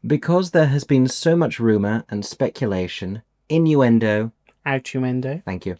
Because there has been so much rumour and speculation, innuendo, Outuendo. thank you,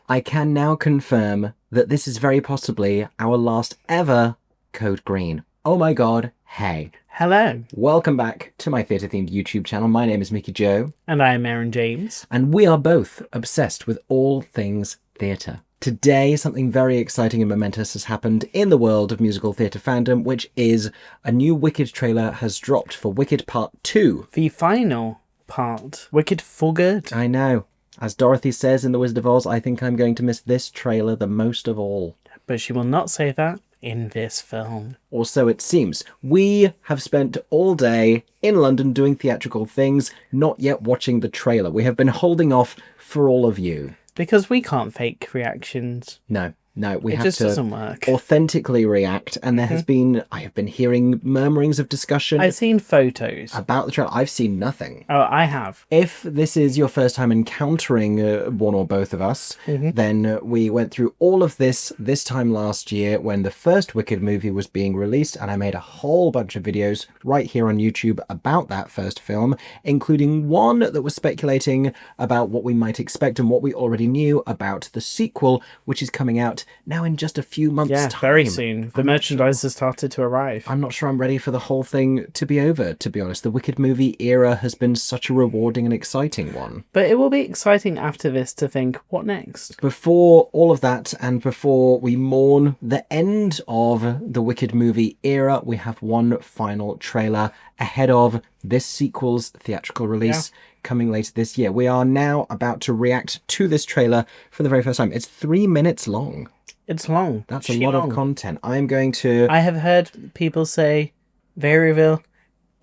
I can now confirm that this is very possibly our last ever Code Green. Oh my god, hey. Hello. Welcome back to my theatre-themed YouTube channel. My name is Mickey Joe. And I am Aeron James. And we are both obsessed with all things theatre. Today, something very exciting and momentous has happened in the world of musical theatre fandom, which is a new Wicked trailer has dropped for Wicked Part 2. The final part. Wicked for good. I know. As Dorothy says in The Wizard of Oz, I think I'm going to miss this trailer the most of all. But she will not say that in this film. Or so it seems. We have spent all day in London doing theatrical things, not yet watching the trailer. We have been holding off for all of you. Because we can't fake reactions. No, we have just to doesn't work. Authentically react. And there has been, I have been hearing murmurings of discussion. I've seen photos. About the trailer. I've seen nothing. Oh, I have. If this is your first time encountering one or both of us, then we went through all of this time last year when the first Wicked movie was being released, and I made a whole bunch of videos right here on YouTube about that first film, including one that was speculating about what we might expect and what we already knew about the sequel, which is coming out now in just a few months' time. Very soon. The merchandise has started to arrive. I'm not sure I'm ready for the whole thing to be over, to be honest. The Wicked movie era has been such a rewarding and exciting one. But it will be exciting after this to think, what next? Before all of that, and before we mourn the end of the Wicked movie era, we have one final trailer ahead of this sequel's theatrical release coming later this year. We are now about to react to this trailer for the very first time. It's 3 minutes long. It's long. That's a lot of content. I'm going to... I have heard people say, very real,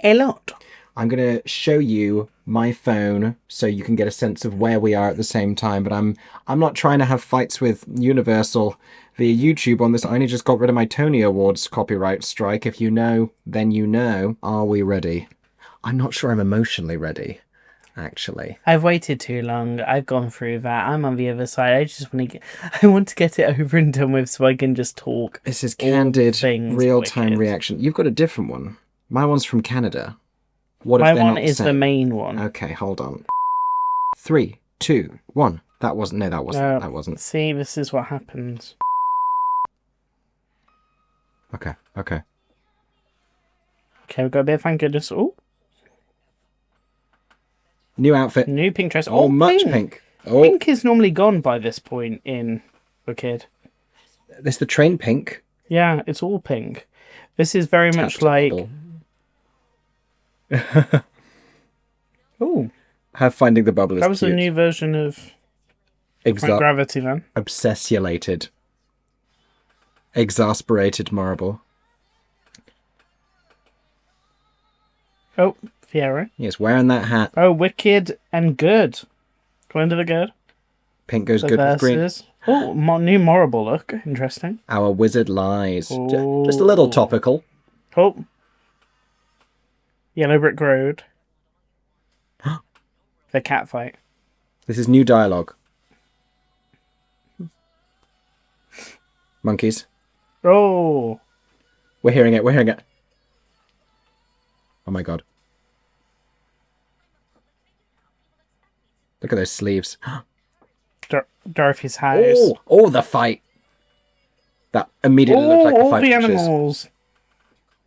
a lot. I'm going to show you my phone so you can get a sense of where we are at the same time, but I'm not trying to have fights with Universal via YouTube on this. I only just got rid of my Tony Awards copyright strike. If you know, then you know. Are we ready? I'm not sure I'm emotionally ready, actually. I've waited too long. I've gone through that. I'm on the other side. I want to get it over and done with so I can just talk. This is candid, real-time reaction. You've got a different one. My one's from Canada. What if my they're one not is set? the main one. Okay, hold on. 3, 2, 1. That wasn't. No, that wasn't. That wasn't. See, this is what happens. Okay. Okay, we've got a bit of thank goodness. Oh, new outfit. new pink dress. Oh, much pink. Oh, Pink is normally gone by this point in Wicked. This the train pink. Yeah, it's all pink. This is very much like. Oh, How Finding the Bubble is that was cute. a new version of Gravity, then. Obsessulated. Exasperated marble. Oh, Fiera. Yes, wearing that hat. Oh, Wicked and Good. Glenda the Good. Pink goes The good with green. verses. Oh, new Morrible look. Interesting. Our wizard lies. Oh. Just a little topical. Oh. Yellow Brick Road. The cat fight. This is new dialogue. Monkeys. Oh. We're hearing it. We're hearing it. Oh my god. Look at those sleeves. Dorothy's house. Oh, the fight. That immediately looked like a all fight. the from Shiz. animals.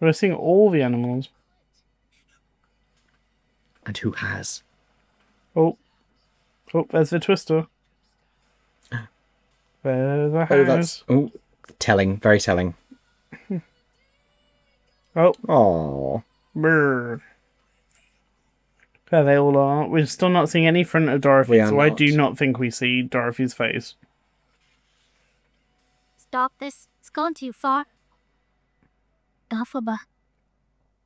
We're seeing all the animals. And who has? Oh, there's the Twister. There's the house. Oh, that's telling. Very telling. Oh. Oh. Brr. There they all are. We're still not seeing any front of Dorothy, so I do not think we see Dorothy's face. Stop this. It's gone too far. Alphaba.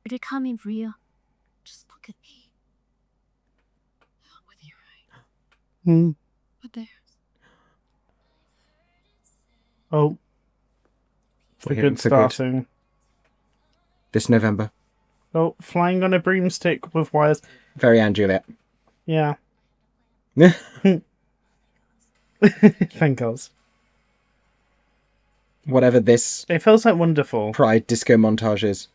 They're coming for you. Just look at me. With your eye. But there's. Oh. For good starting. This November. Oh, flying on a broomstick with wires. Very Anne Juliet. Yeah. Thank God. Whatever this It feels like wonderful. Pride disco montage is,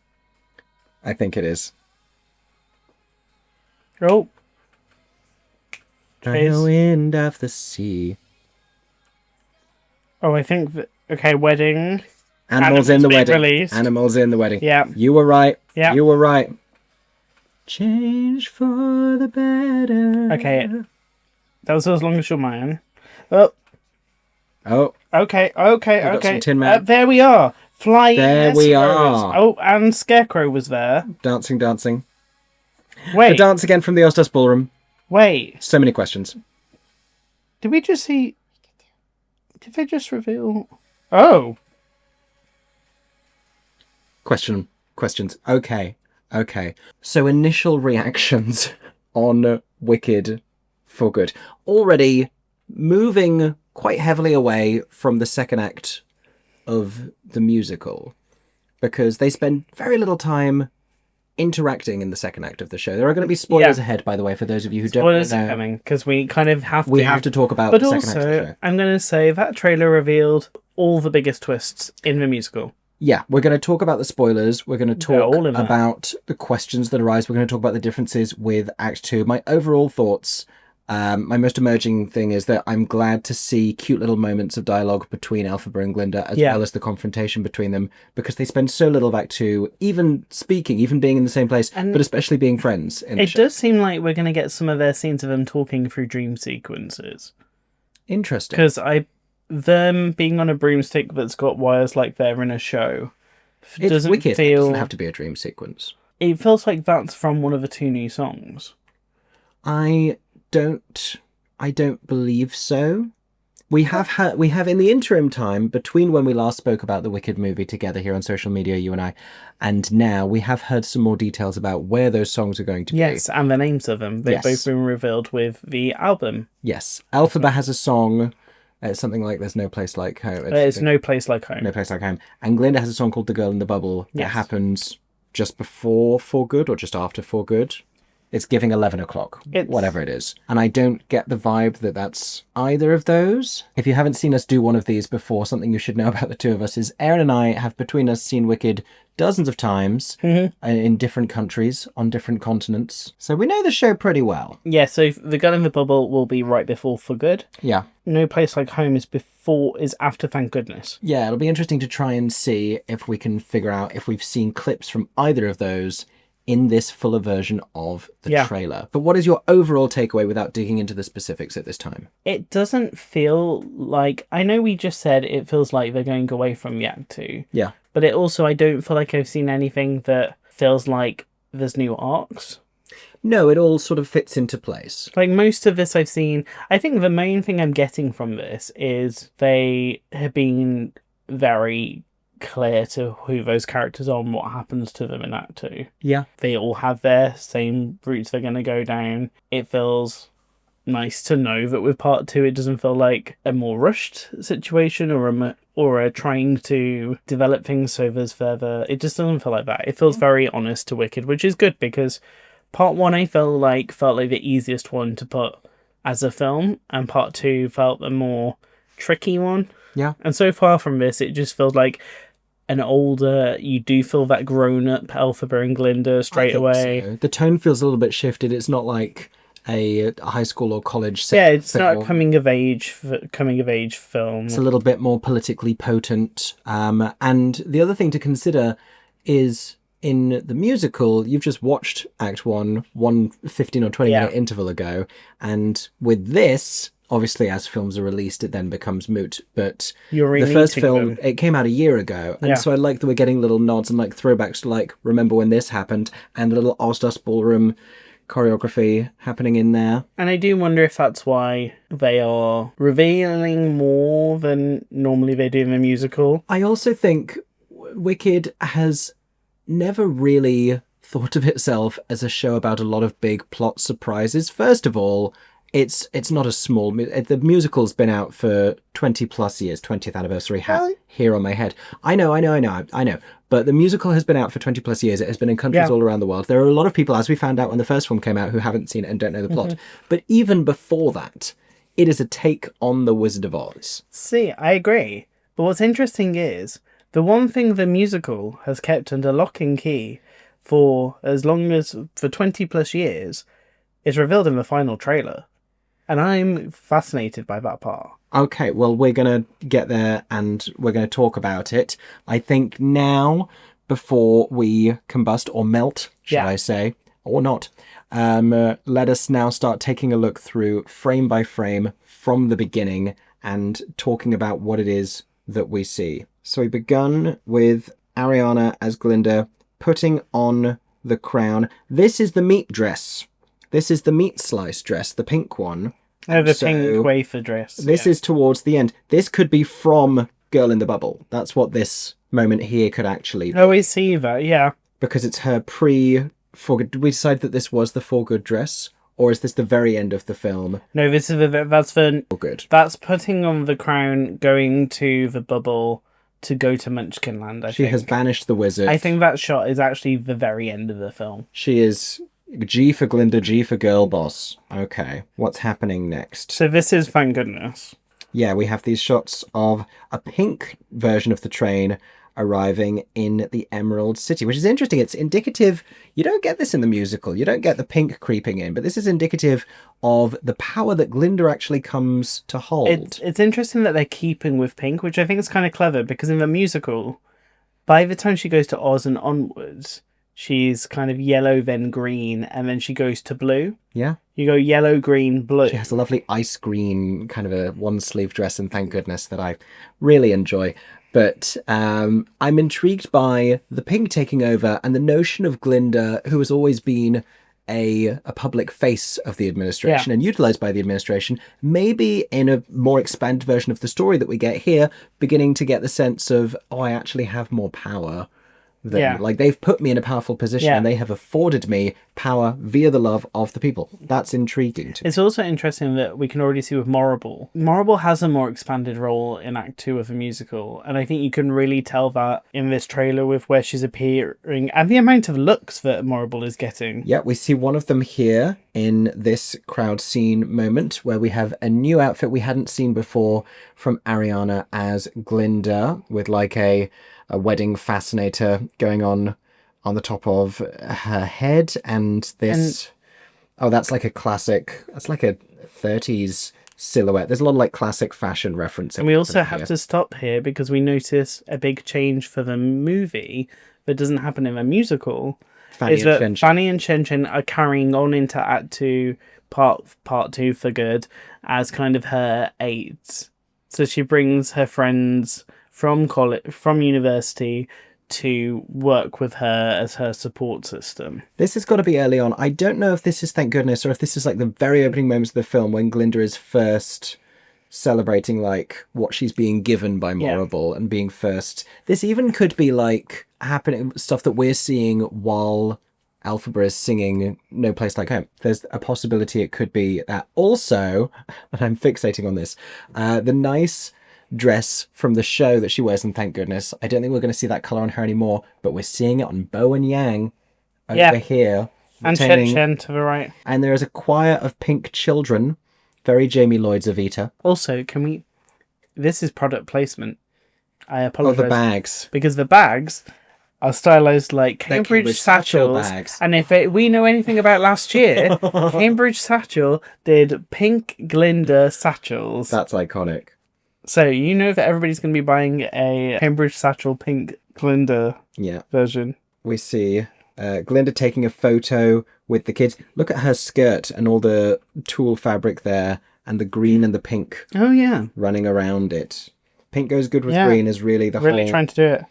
I think it is. Oh. By the wind of the sea. Oh, I think that... Okay, wedding. Animals in the wedding. Released. Animals in the wedding. Yeah. You were right. Yeah. You were right. Change for the better. Okay. That was As Long As You're Mine. Oh. Oh. Okay. Got some Tin Man. There we are. Flying There we Escaroes. are. Oh, and Scarecrow was there. Dancing. Wait. The dance again from the Ostas Ballroom. Wait. So many questions. Did we just see... Did they just reveal... Oh. Questions. Okay. So initial reactions on Wicked for Good. Already moving quite heavily away from the second act of the musical, because they spend very little time interacting in the second act of the show. There are going to be spoilers ahead, by the way, for those of you who don't know. Spoilers are coming, because we kind of have to. We have to talk about but the second act of the also, show. I'm going to say that trailer revealed all the biggest twists in the musical. Yeah, we're going to talk about the spoilers. We're going to talk all in that. about the questions that arise. We're going to talk about the differences with Act 2. My overall thoughts, my most emerging thing is that I'm glad to see cute little moments of dialogue between Elphaba and Glinda, as well as the confrontation between them, because they spend so little of Act 2 even speaking, even being in the same place, but especially being friends. It does seem like we're going to get some of their scenes of them talking through dream sequences. Interesting. Because them being on a broomstick that's got wires like they're in a show It's Wicked. It doesn't have to be a dream sequence. It feels like that's from one of the 2 new songs. I don't believe so. We have in the interim time between when we last spoke about the Wicked movie together here on social media, you and I, and now we have heard some more details about where those songs are going to be. Yes, and the names of them. They've both been revealed with the album. Yes. Elphaba has a song. It's something like "There's No Place Like Home." It's No Place Like Home. No Place Like Home. And Glinda has a song called "The Girl in the Bubble" that happens just before For Good or just after For Good. It's giving 11 o'clock, whatever it is. And I don't get the vibe that that's either of those. If you haven't seen us do one of these before, something you should know about the two of us is Aeron and I have between us seen Wicked dozens of times in different countries, on different continents. So we know the show pretty well. Yeah, so The Girl in the Bubble will be right before For Good. Yeah. No Place Like Home is after Thank Goodness. Yeah, it'll be interesting to try and see if we can figure out if we've seen clips from either of those in this fuller version of the trailer. But what is your overall takeaway without digging into the specifics at this time? It doesn't feel like... I know we just said it feels like they're going away from the Act 2. Yeah. But it also, I don't feel like I've seen anything that feels like there's new arcs. No, it all sort of fits into place. Like, most of this I've seen... I think the main thing I'm getting from this is they have been very clear to who those characters are and what happens to them in Act 2. Yeah. They all have their same routes they're going to go down. It feels nice to know that with Part 2 it doesn't feel like a more rushed situation or a trying to develop things so there's further... It just doesn't feel like that. It feels very honest to Wicked, which is good because Part 1 I felt like the easiest one to put as a film, and Part 2 felt the more tricky one. Yeah. And so far from this, it just feels like an older, you do feel that grown-up Elphaba and Glinda straight away. So. The tone feels a little bit shifted. It's not like a high school or college set. Yeah, it's not a coming of age film. It's a little bit more politically potent. And the other thing to consider is in the musical, you've just watched Act 1, 15 or 20 minute interval ago. And with this, obviously, as films are released, it then becomes moot. But the first film, it came out a year ago. And so I like that we're getting little nods and like throwbacks to like, remember when this happened, and a little Ostas Ballroom choreography happening in there. And I do wonder if that's why they are revealing more than normally they do in the musical. I also think Wicked has never really thought of itself as a show about a lot of big plot surprises. First of all, it's not a small... The musical's been out for 20 plus years, 20th anniversary here on my head. I know. But the musical has been out for 20 plus years. It has been in countries all around the world. There are a lot of people, as we found out when the first film came out, who haven't seen it and don't know the plot. But even before that, it is a take on The Wizard of Oz. See, I agree. But what's interesting is, the one thing the musical has kept under lock and key for 20 plus years is revealed in the final trailer. And I'm fascinated by that part. Okay, well, we're going to get there and we're going to talk about it. I think now, before we combust or melt, should I say, or not, let us now start taking a look through frame by frame from the beginning and talking about what it is that we see. So we begun with Ariana as Glinda putting on the crown. This is the meat dress. This is the meat slice dress, the pink one. Oh, the pink wafer dress. This is towards the end. This could be from Girl in the Bubble. That's what this moment here could actually be. Oh, I see that, yeah. Because it's her pre-For Good. Did we decide that this was the For Good dress? Or is this the very end of the film? No, that's the... For Good. That's putting on the crown, going to the bubble to go to Munchkinland, I think. She has banished the wizard. I think that shot is actually the very end of the film. She is... G for Glinda, G for Girl Boss. Okay, what's happening next? So this is Thank Goodness. Yeah, we have these shots of a pink version of the train arriving in the Emerald City, which is interesting. It's indicative. You don't get this in the musical. You don't get the pink creeping in, but this is indicative of the power that Glinda actually comes to hold. It's interesting that they're keeping with pink, which I think is kind of clever, because in the musical, by the time she goes to Oz and onwards, she's kind of yellow, then green, and then she goes to blue. Yeah. You go yellow, green, blue. She has a lovely ice green kind of a one-sleeve dress, and Thank Goodness that I really enjoy. But I'm intrigued by the pink taking over and the notion of Glinda, who has always been a public face of the administration and utilised by the administration, maybe in a more expanded version of the story that we get here, beginning to get the sense of, oh, I actually have more power. Like, they've put me in a powerful position and they have afforded me power via the love of the people. That's intriguing to me. It's also interesting that we can already see with Morrible. Morrible has a more expanded role in Act 2 of the musical, and I think you can really tell that in this trailer with where she's appearing and the amount of looks that Morrible is getting. Yeah, we see one of them here in this crowd scene moment where we have a new outfit we hadn't seen before from Ariana as Glinda, with like a wedding fascinator going on the top of her head, and this that's like a classic, that's like a 30s silhouette. There's a lot of like classic fashion reference. And we also have to stop here because we notice a big change for the movie that doesn't happen in the musical. Fanny and Shen Shen are carrying on into Act 2, part 2 for good, as kind of her aides. So she brings her friends from university to work with her as her support system. This has got to be early on. I don't know if this is Thank Goodness or if this is like the very opening moments of the film when Glinda is first celebrating like what she's being given by Morrible and being first. This even could be like happening stuff that we're seeing while Elphaba is singing No Place Like Home. There's a possibility it could be that. Also, and I'm fixating on this, the nice dress from the show that she wears in Thank Goodness. I don't think we're going to see that colour on her anymore, but we're seeing it on Bo and Yang over here. And Shen Shen to the right. And there is a choir of pink children. Very Jamie Lloyd's Evita. Also, this is product placement. I apologise. Oh, the bags. Because the bags are stylized like Cambridge satchels. Bags. And if we know anything about last year, Cambridge Satchel did pink Glinda satchels. That's iconic. So you know that everybody's going to be buying a Cambridge Satchel pink Glinda version. We see Glinda taking a photo with the kids. Look at her skirt and all the tulle fabric there, and the green and the pink. Oh yeah, running around it. Pink goes good with green is really the really trying to do it.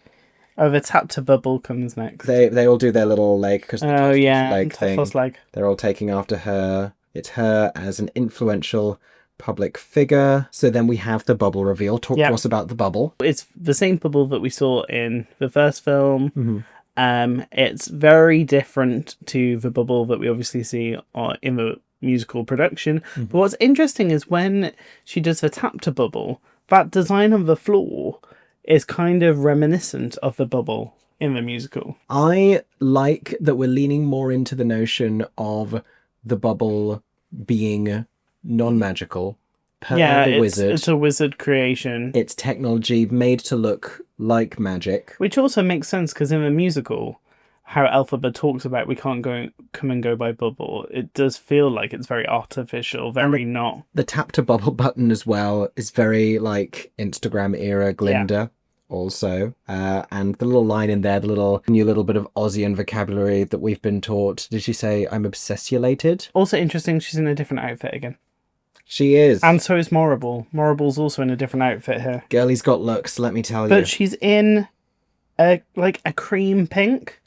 Oh, the tap to bubble comes next. They all do their little leg because leg thing. They're all taking after her. It's her as an influential public figure. So then we have the bubble reveal. Talk to us about the bubble. It's the same bubble that we saw in the first film. It's very different to the bubble that we obviously see in the musical production. But what's interesting is when she does the tap to bubble, that design on the floor is kind of reminiscent of the bubble in the musical. I like that we're leaning more into the notion of the bubble being non-magical. It's a wizard creation. It's technology made to look like magic. Which also makes sense because in the musical, how Elphaba talks about we can't come and go by bubble, it does feel like it's very artificial, very not. The tap to bubble button as well is very like Instagram era Glinda also. And the little line in there, the new little bit of Aussian vocabulary that we've been taught. Did she say, I'm obsessiolated? Also interesting, she's in a different outfit again. She is. And so is Morrible. Morrible's also in a different outfit here. Girlie's got looks, let me tell you. But she's in a cream pink.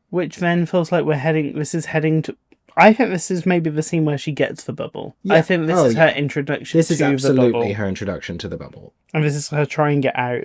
Which then feels like this is heading to... I think this is maybe the scene where she gets the bubble. Yeah. I think this is her introduction to the bubble. This is absolutely her introduction to the bubble. And this is her trying to get out.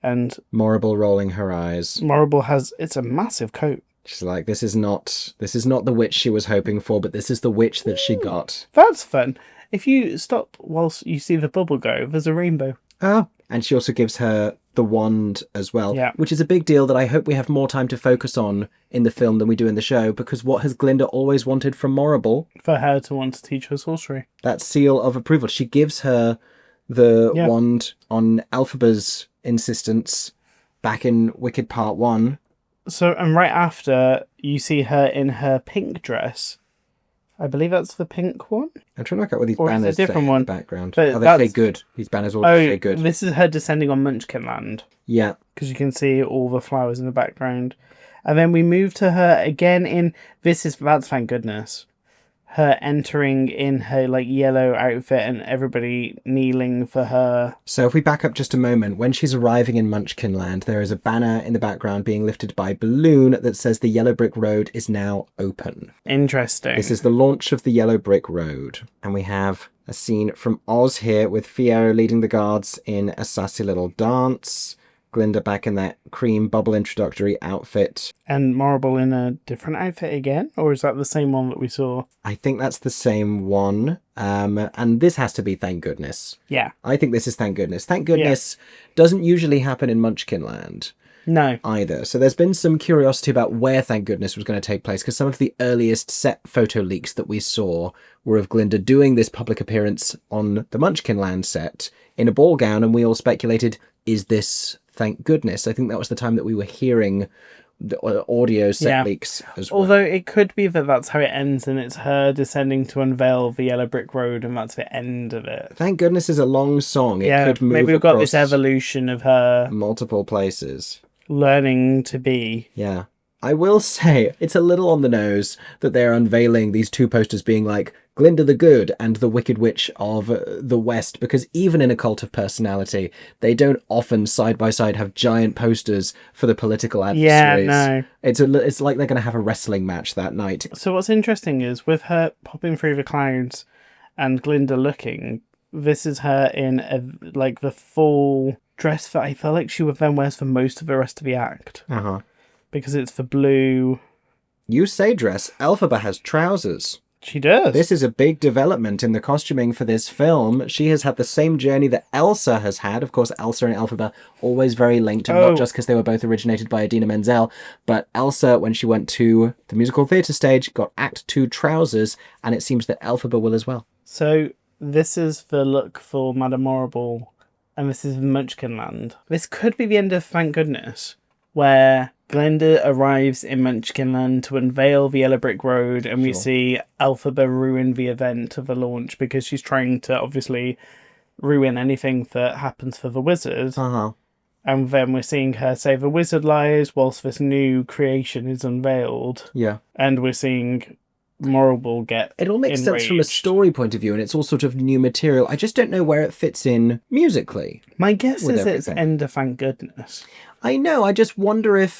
And Morrible rolling her eyes. Morrible it's a massive coat. She's like, this is not the witch she was hoping for, but this is the witch that she got. That's fun. If you stop whilst you see the bubble go, there's a rainbow. Oh, and she also gives her the wand as well, which is a big deal that I hope we have more time to focus on in the film than we do in the show, because what has Glinda always wanted from Morrible? For her to want to teach her sorcery. That seal of approval. She gives her the wand on Elphaba's insistence back in Wicked Part 1. So, and right after, you see her in her pink dress. I believe that's the pink one. I'm trying to work out what these banners say in the background. But they say good. These banners all say good. This is her descending on Munchkinland. Yeah. Because you can see all the flowers in the background. And then we move to her again in... That's thank goodness. Her entering in her yellow outfit and everybody kneeling for her. So if we back up just a moment, when she's arriving in Munchkinland, there is a banner in the background being lifted by balloon that says the Yellow Brick Road is now open. Interesting. This is the launch of the Yellow Brick Road. And we have a scene from Oz here with Fiyero leading the guards in a sassy little dance. Glinda back in that cream bubble introductory outfit. And Morrible in a different outfit again? Or is that the same one that we saw? I think that's the same one. And this has to be Thank Goodness. Yeah. I think this is Thank Goodness. Thank Goodness doesn't usually happen in Munchkinland. No. Either. So there's been some curiosity about where Thank Goodness was going to take place, because some of the earliest set photo leaks that we saw were of Glinda doing this public appearance on the Munchkinland set in a ball gown, and we all speculated, is this Thank Goodness? I think that was the time that we were hearing the audio set leaks as well. Although it could be that that's how it ends, and it's her descending to unveil the Yellow Brick Road, and that's the end of it. Thank Goodness is a long song. It could move maybe we've got this evolution of her multiple places. Learning to be. Yeah. I will say, it's a little on the nose that they're unveiling these two posters being like Glinda the Good and the Wicked Witch of the West, because even in a cult of personality, they don't often side by side have giant posters for the political adversaries. Yeah, no. It's like they're going to have a wrestling match that night. So what's interesting is, with her popping through the clouds and Glinda looking, this is her in the full dress that I feel like she would then wears for most of the rest of the act. Uh-huh. Because it's the blue... You say dress. Elphaba has trousers. She does. This is a big development in the costuming for this film. She has had the same journey that Elsa has had. Of course, Elsa and Elphaba always very linked, and not just because they were both originated by Idina Menzel, but Elsa, when she went to the musical theatre stage, got Act 2 trousers, and it seems that Elphaba will as well. So this is the look for Madame Morrible, and this is Munchkinland. This could be the end of Thank Goodness, where Glinda arrives in Munchkinland to unveil the Yellow Brick Road, and we see Elphaba ruin the event of the launch because she's trying to obviously ruin anything that happens for the wizard. Uh-huh. And then we're seeing her say the wizard lies whilst this new creation is unveiled. Yeah. And we're seeing Morrible get It all makes enraged. sense from a story point of view, and it's all sort of new material. I just don't know where it fits in musically. My guess is it's end of Thank Goodness. I know, I just wonder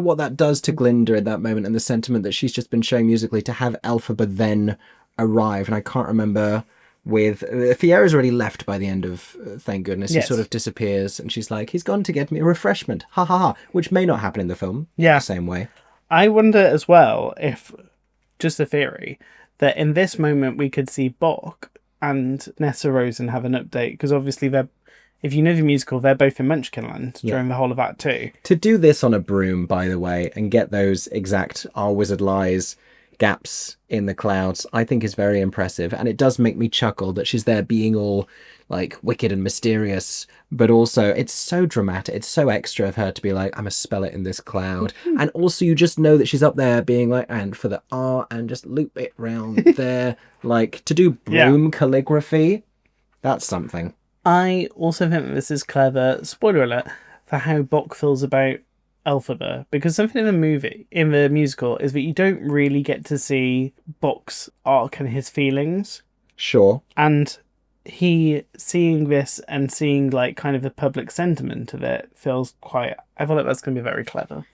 what that does to Glinda in that moment, and the sentiment that she's just been showing musically, to have Elphaba then arrive. And I can't remember with... Fiera's already left by the end of Thank Goodness. Yes. He sort of disappears, and she's like, he's gone to get me a refreshment. Ha ha ha. Which may not happen in the film. Yeah. The same way. I wonder as well if, just a theory, that in this moment we could see Bok and Nessa Rosen have an update, because obviously they're... If you know the musical, they're both in Munchkinland during the whole of Act 2. To do this on a broom, by the way, and get those exact Our Wizard Lies gaps in the clouds, I think is very impressive. And it does make me chuckle that she's there being all like wicked and mysterious, but also it's so dramatic. It's so extra of her to be like, I must spell it in this cloud. And also you just know that she's up there being like, and for the R, and just loop it round there. Like, to do broom calligraphy, that's something. I also think that this is clever, spoiler alert, for how Bok feels about Elphaba, because something in the musical, is that you don't really get to see Bok's arc and his feelings. Sure. And he seeing this and seeing like kind of the public sentiment of it feels quite, I feel like that's going to be very clever.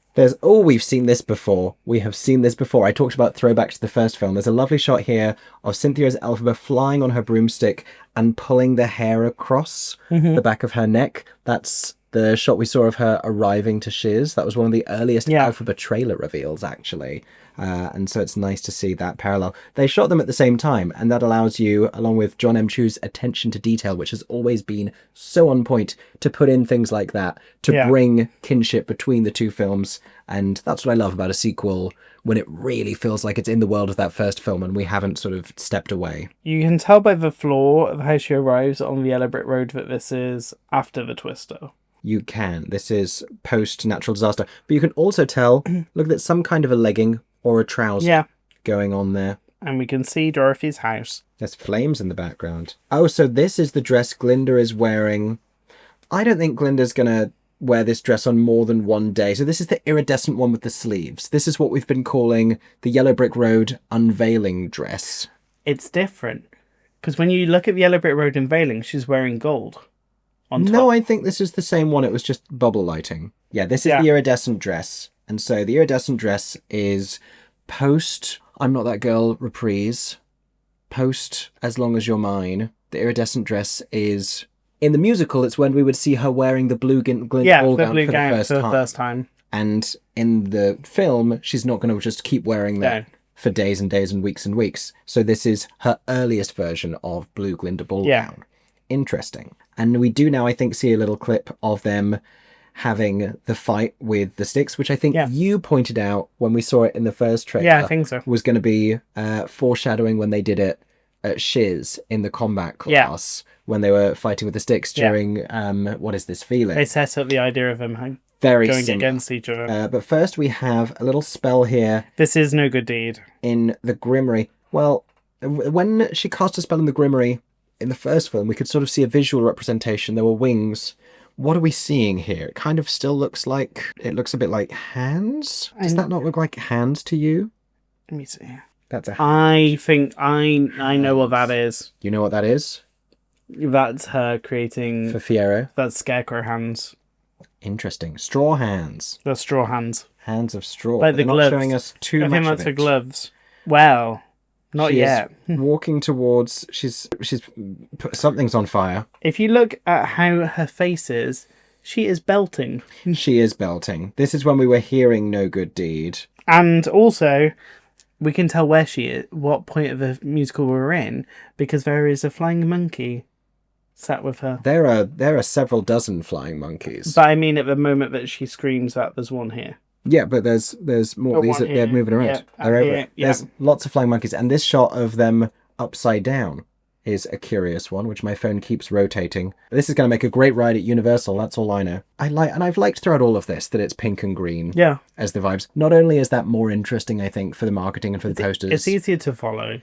We've seen this before. We have seen this before. I talked about throwback to the first film. There's a lovely shot here of Cynthia as Elphaba flying on her broomstick and pulling the hair across the back of her neck. That's the shot we saw of her arriving to Shiz. That was one of the earliest Elphaba trailer reveals, actually. And so it's nice to see that parallel. They shot them at the same time, and that allows you, along with John M. Chu's attention to detail, which has always been so on point, to put in things like that, to bring kinship between the two films. And that's what I love about a sequel, when it really feels like it's in the world of that first film and we haven't sort of stepped away. You can tell by the floor of how she arrives on the yellow brick road that this is after the twister. You can. This is post-natural disaster. But you can also tell, look, there's some kind of a legging or a trouser going on there. And we can see Dorothy's house. There's flames in the background. Oh, so this is the dress Glinda is wearing. I don't think Glinda's going to wear this dress on more than one day. So this is the iridescent one with the sleeves. This is what we've been calling the Yellow Brick Road unveiling dress. It's different. Because when you look at the Yellow Brick Road unveiling, she's wearing gold on top. No, I think this is the same one. It was just bubble lighting. Yeah, this is the iridescent dress. And so the iridescent dress is post I'm Not That Girl reprise, post As Long As You're Mine. The iridescent dress is, in the musical, it's when we would see her wearing the blue ball gown for the first time. And in the film, she's not going to just keep wearing that for days and days and weeks. So this is her earliest version of blue Glinda ball gown. Interesting. And we do now, I think, see a little clip of them having the fight with the sticks, which I think you pointed out when we saw it in the first trailer. Yeah, I think so. Was going to be foreshadowing when they did it at Shiz in the combat class, when they were fighting with the sticks during What Is This Feeling? They set up the idea of them very going similar against each other. But first we have a little spell here. This is No Good Deed. In the Grimoire. Well, when she cast a spell in the Grimoire in the first film, we could sort of see a visual representation. There were wings. What are we seeing here? It kind of still looks like, it looks a bit like hands. Does that not look like hands to you? Let me see. That's a I think I know what that is. You know what that is? That's her creating... For Fiero? That's scarecrow hands. Interesting. Straw hands. The straw hands. Hands of straw. Like the They're gloves. not showing us too much I think that's of her it. gloves. Well, not She yet. is walking towards... She's something's on fire. If you look at how her face is, she is belting. She is belting. This is when we were hearing No Good Deed. And also, we can tell where she is, what point of the musical we're in, because there is a flying monkey sat with her. There are several dozen flying monkeys. But I mean, at the moment that she screams that, there's one here. Yeah, but there's more. These one they're here. moving around. Yep, They're over. here, There's lots of flying monkeys, and this shot of them upside down is a curious one, which my phone keeps rotating. This is going to make a great ride at Universal. That's all I know. I've liked throughout all of this that it's pink and green. Yeah, as the vibes. Not only is that more interesting, I think, for the marketing and for the posters. it's easier to follow.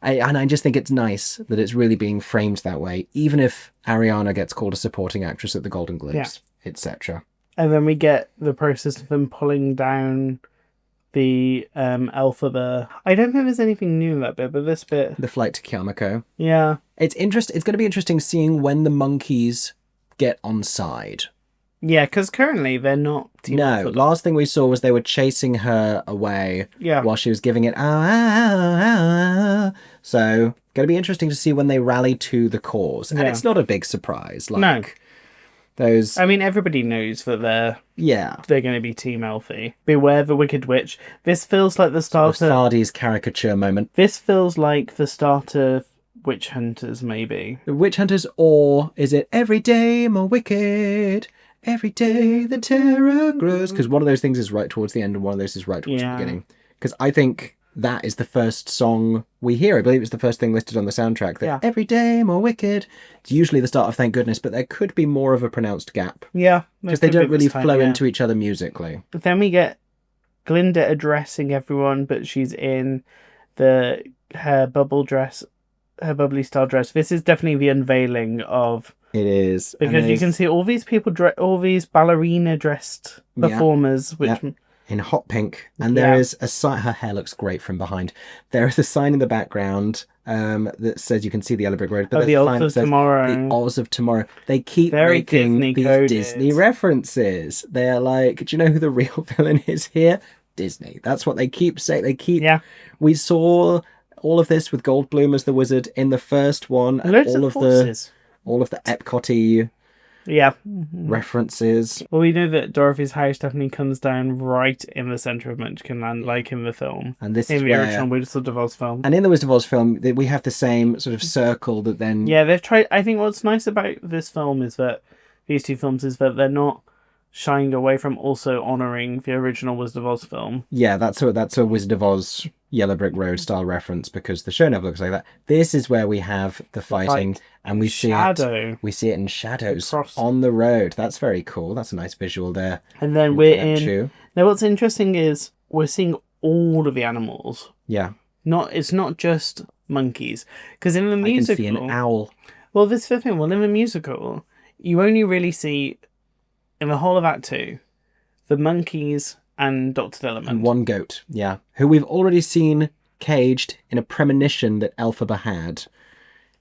And I just think it's nice that it's really being framed that way, even if Ariana gets called a supporting actress at the Golden Globes, etc. And then we get the process of them pulling down the Elphaba. I don't think there's anything new in that bit, but this bit... The flight to Kiamako. Yeah. It's going to be interesting seeing when the monkeys get on side. Yeah, because currently they're not... No, last thing we saw was they were chasing her away while she was giving it... So, going to be interesting to see when they rally to the cause. And it's not a big surprise. No. Those... I mean, everybody knows that they're going to be Team Elfie. Beware the Wicked Witch. This feels like the start of... Sardi's caricature moment. This feels like the start of Witch Hunters, maybe. The Witch Hunters, or is it Every Day More Wicked? Every day the terror grows. Because one of those things is right towards the end and one of those is right towards the beginning. Because I think that is the first song we hear. I believe it's the first thing listed on the soundtrack. That Every day more wicked. It's usually the start of Thank Goodness, but there could be more of a pronounced gap. Yeah. Because they don't really flow into each other musically. But then we get Glinde addressing everyone, but she's in her bubbly style dress. This is definitely the unveiling of... It is. Because you can see all these people, all these ballerina dressed performers, which... Yeah. In hot pink, and there is a sign. Her hair looks great from behind. There is a sign in the background that says you can see the Yellow Brick Road, but the Oz of Tomorrow. The Oz of Tomorrow. They keep making these Disney references. They're like, do you know who the real villain is here? Disney. That's what they keep saying. They keep. Yeah. We saw all of this with Goldblum as the wizard in the first one, and all of the Epcot-y references. Well, we know that Dorothy's house definitely comes down right in the centre of Munchkin Land, like in the film. And this in is the original Wizard of Oz film. And in the Wizard of Oz film, we have the same sort of circle that then... Yeah, they've tried... I think what's nice about this film is that these two films is that they're not shying away from also honouring the original Wizard of Oz film. Yeah, that's a Wizard of Oz Yellow Brick Road style reference, because the show never looks like that. This is where we have the fighting, and we see it in shadows on the road. That's very cool. That's a nice visual there. And then we're in... Now, what's interesting is we're seeing all of the animals. Yeah. It's not just monkeys. Because in the musical... I can see an owl. Well, this is the thing. Well, in the musical, you only really see... in the whole of Act 2, the monkeys and Dr. Dillerman. And one goat, who we've already seen caged in a premonition that Elphaba had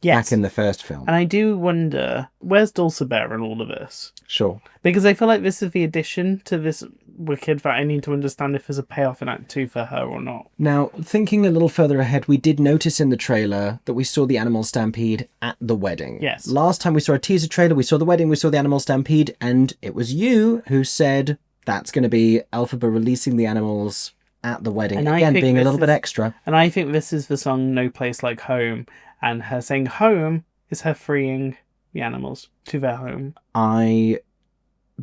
back in the first film. And I do wonder, where's Dulcibert in all of this? Sure. Because I feel like this is the addition to this Wicked that I need to understand if there's a payoff in Act 2 for her or not. Now, thinking a little further ahead, we did notice in the trailer that we saw the animal stampede at the wedding. Yes. Last time we saw a teaser trailer, we saw the wedding, we saw the animal stampede, and it was you who said that's going to be Elphaba releasing the animals at the wedding. And again, being a little bit extra. And I think this is the song No Place Like Home, and her saying home is her freeing the animals to their home. I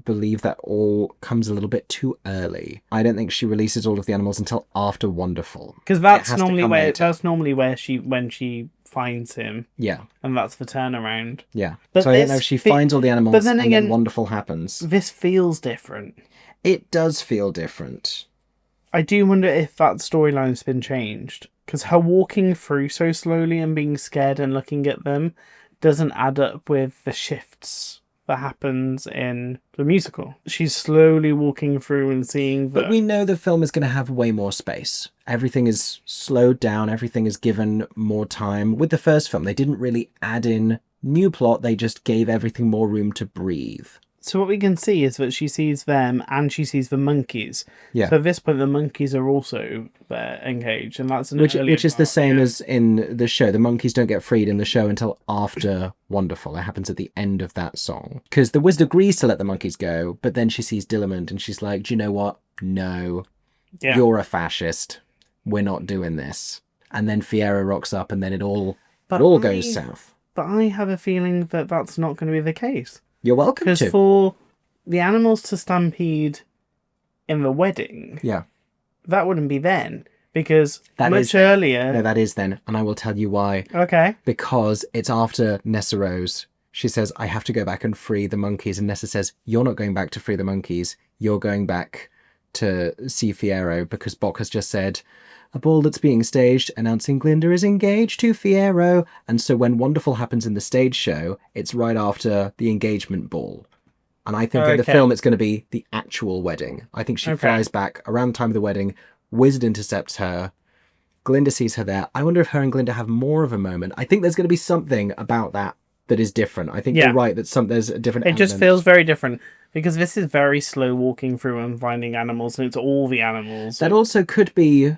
believe that all comes a little bit too early. I don't think she releases all of the animals until after Wonderful. Because that's normally where when she finds him. Yeah. And that's the turnaround. Yeah. But so I don't know if she finds all the animals and then Wonderful happens. This feels different. It does feel different. I do wonder if that storyline's been changed. Because her walking through so slowly and being scared and looking at them doesn't add up with the shifts that happens in the musical. She's slowly walking through and seeing But we know the film is going to have way more space. Everything is slowed down. Everything is given more time. With the first film, they didn't really add in new plot. They just gave everything more room to breathe. So what we can see is that she sees them and she sees the monkeys. Yeah. So at this point, the monkeys are also engaged, and that's which is the same as in the show. The monkeys don't get freed in the show until after Wonderful. It happens at the end of that song. Because the wizard agrees to let the monkeys go, but then she sees Dillerman and she's like, do you know what? No. Yeah. You're a fascist. We're not doing this. And then Fiero rocks up and then it all goes south. But I have a feeling that that's not going to be the case. You're welcome to. Because for the animals to stampede in the wedding, that wouldn't be then. Because earlier... No, that is then. And I will tell you why. Okay. Because it's after Nessa Rose. She says, I have to go back and free the monkeys. And Nessa says, you're not going back to free the monkeys. You're going back to see Fiero. Because Bock has just said, a ball that's being staged announcing Glinda is engaged to Fiero. And so when Wonderful happens in the stage show, it's right after the engagement ball. And I think in the film it's going to be the actual wedding. I think she flies back around the time of the wedding. Wizard intercepts her. Glinda sees her there. I wonder if her and Glinda have more of a moment. I think there's going to be something about that is different. I think you're right that there's a different element. It just feels very different. Because this is very slow walking through and finding animals. And it's all the animals. That also could be...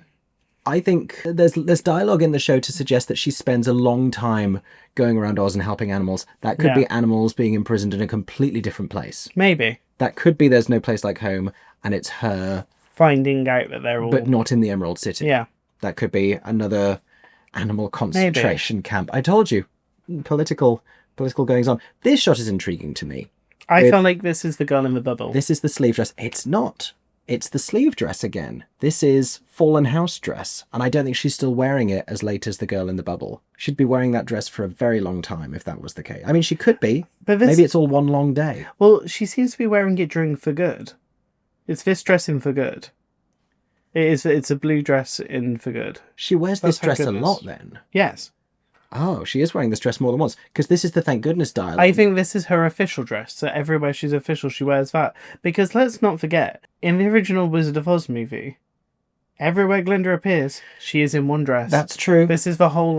I think there's dialogue in the show to suggest that she spends a long time going around Oz and helping animals. That could be animals being imprisoned in a completely different place. Maybe. That could be There's No Place Like Home, and it's her... finding out that they're all... But not in the Emerald City. Yeah. That could be another animal concentration camp. I told you. Political goings on. This shot is intriguing to me. I feel like this is the girl in the bubble. This is the sleeve dress. It's not. it's the sleeve dress again. This is Fallen House dress, and I don't think she's still wearing it as late as the girl in the bubble. She'd be wearing that dress for a very long time if that was the case. I mean, she could be. But Maybe it's all one long day. Well, she seems to be wearing it during For Good. It's this dress in For Good. It's a blue dress in For Good. She wears this dress a lot then. Yes. Oh, she is wearing this dress more than once, because this is the Thank Goodness dialogue. I think this is her official dress, so everywhere she's official, she wears that. Because let's not forget, in the original Wizard of Oz movie, everywhere Glinda appears, she is in one dress. That's true. This is the whole,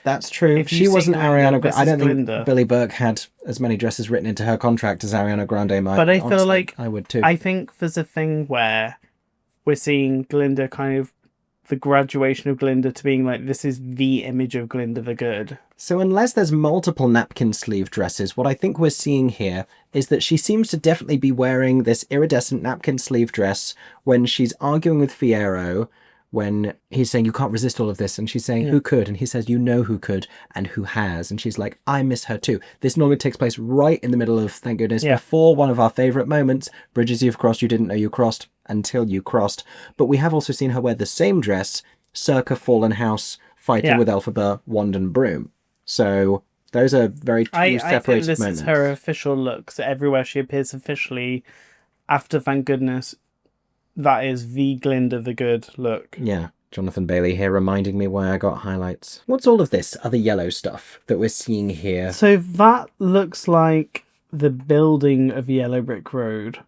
That's true. if you She see wasn't Glinda, Ariana this Grande. I don't is think Glinda. Billy Burke had as many dresses written into her contract as Ariana Grande might. But I feel Honestly, like I would too. I think there's a thing where we're seeing Glinda kind of the graduation of Glinda to being this is the image of Glinda the Good. So unless there's multiple napkin sleeve dresses, what I think we're seeing here is that she seems to definitely be wearing this iridescent napkin sleeve dress when she's arguing with Fiyero, when he's saying, you can't resist all of this, and she's saying, who could? And he says, you know who could and who has. And she's like, I miss her too. This normally takes place right in the middle of, thank goodness, before one of our favourite moments, bridges you've crossed you didn't know you crossed until you crossed. But we have also seen her wear the same dress circa Fallen House, fighting with Elphaba, wand and broom. So those are very two separated I think this moments. is her official look. So everywhere she appears officially after Thank Goodness, that is the Glinda the Good look. Yeah. Jonathan Bailey here reminding me why I got highlights. What's all of this other yellow stuff that we're seeing here? So that looks like the building of Yellow Brick Road,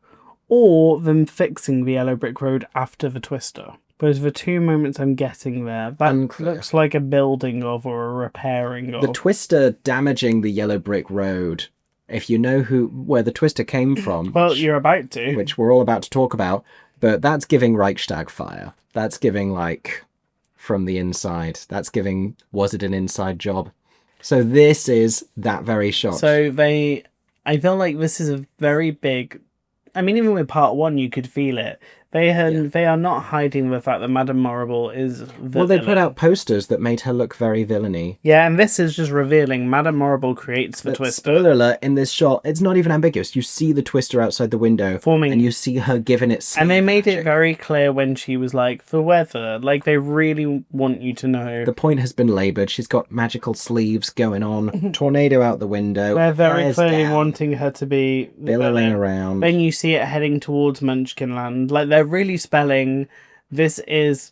or them fixing the Yellow Brick Road after the Twister. Those are the two moments I'm getting there. That Unclear. looks like a building of or a repairing of. The Twister damaging the Yellow Brick Road. If you know where the Twister came from, Well, you're about to. which we're all about to talk about, but that's giving Reichstag fire. That's giving from the inside. That's giving, was it an inside job? So this is that very shot. So I feel like this is a very big. I mean, even with part one, you could feel it. They are not hiding the fact that Madame Morrible is the well, they put villain. out posters that made her look very villainy. Yeah, and this is just revealing Madame Morrible creates the But Twister. spoiler alert, in this shot, it's not even ambiguous. You see the Twister outside the window, Forming. and you see her giving it And they made magic. it very clear when she was like, the weather. Like, they really want you to know. The point has been laboured. She's got magical sleeves going on. Tornado out the window. They're very hairs clearly down, wanting her to be the billowing villain. around. Then you see it heading towards Munchkinland. Like, they're really spelling, this is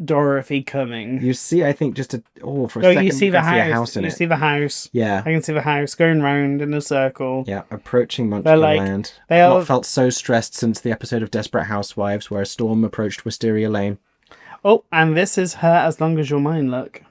Dorothy coming. You see, I think, for a Oh, second, you see you the can see a house. house in You it. see the house. Yeah. I can see the house going round in a circle. Yeah, approaching They're like- Munchkinland. they I've are- not felt so stressed since the episode of Desperate Housewives where a storm approached Wisteria Lane. Oh, and this is her As Long As Your Mind look.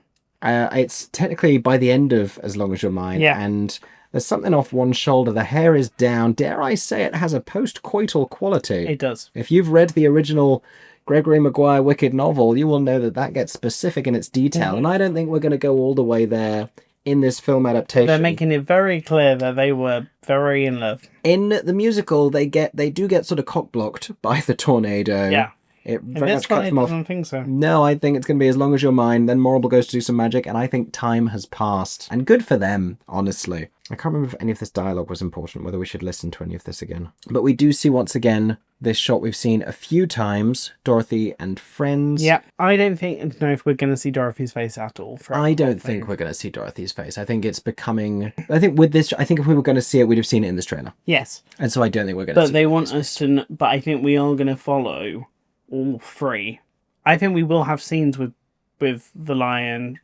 It's technically by the end of As Long As You're Mine, Yeah. and there's something off one shoulder. The hair is down. Dare I say it has a post-coital quality. It does. If you've read the original Gregory Maguire Wicked novel, you will know that gets specific in its detail, and I don't think we're going to go all the way there in this film adaptation. They're making it very clear that they were very in love. In the musical, they do get sort of cock-blocked by the tornado. Yeah. It In very this much one, cuts I them off. don't think so. No, I think it's going to be As Long As You're Mine. Then Morrible goes to do some magic, and I think time has passed. And good for them, honestly. I can't remember if any of this dialogue was important, whether we should listen to any of this again. But we do see once again this shot we've seen a few times, Dorothy and friends. Yeah, I don't know if we're going to see Dorothy's face at all. I don't think we're going to see Dorothy's face. I think it's becoming... I think with this, I think if we were going to see it, we'd have seen it in this trailer. Yes. And so I don't think we're going to see But they it. want us to... But I think we are going to follow all three. I think we will have scenes with the lion,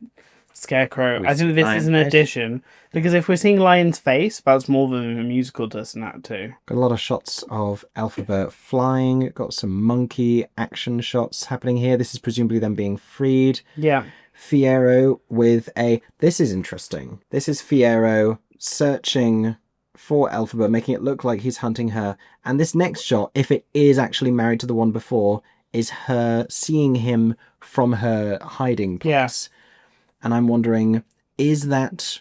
Scarecrow. I think this is an Lion's face. addition. Because if we're seeing Lion's face, that's more than a musical does in that too. Got a lot of shots of Elphaba flying. Got some monkey action shots happening here. This is presumably them being freed. Yeah. Fiyero with a... This is interesting. This is Fiyero searching for Elphaba, making it look like he's hunting her. And this next shot, if it is actually married to the one before, is her seeing him from her hiding place. Yes. And I'm wondering, is that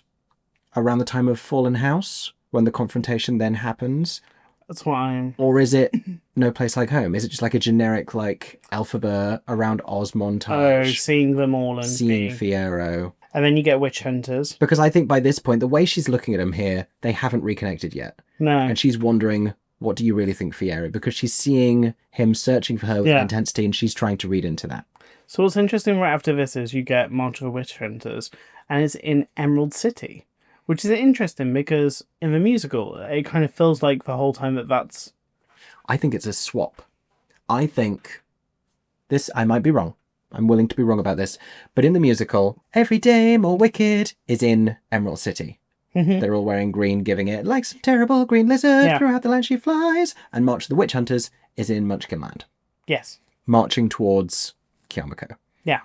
around the time of Fallen House, when the confrontation then happens? That's what I'm... Or is it No Place Like Home? Is it just like a generic, Elphaba around Oz Oh, montage? seeing them all and Seeing being... Fiyero. And then you get Witch Hunters. Because I think by this point, the way she's looking at him here, they haven't reconnected yet. No. And she's wondering, what do you really think Fieri? Because she's seeing him searching for her with Yeah. intensity, and she's trying to read into that. So what's interesting right after this is you get March of the Witch Hunters, and it's in Emerald City, which is interesting because in the musical, it kind of feels like the whole time that's... I think it's a swap. I think this, I might be wrong. I'm willing to be wrong about this. But in the musical, Every Day More Wicked is in Emerald City. They're all wearing green, giving it like some terrible green lizard. Yeah. Throughout the land she flies. And March of the Witch Hunters is in Munchkinland. Yes. Marching towards Kyamako. Yeah.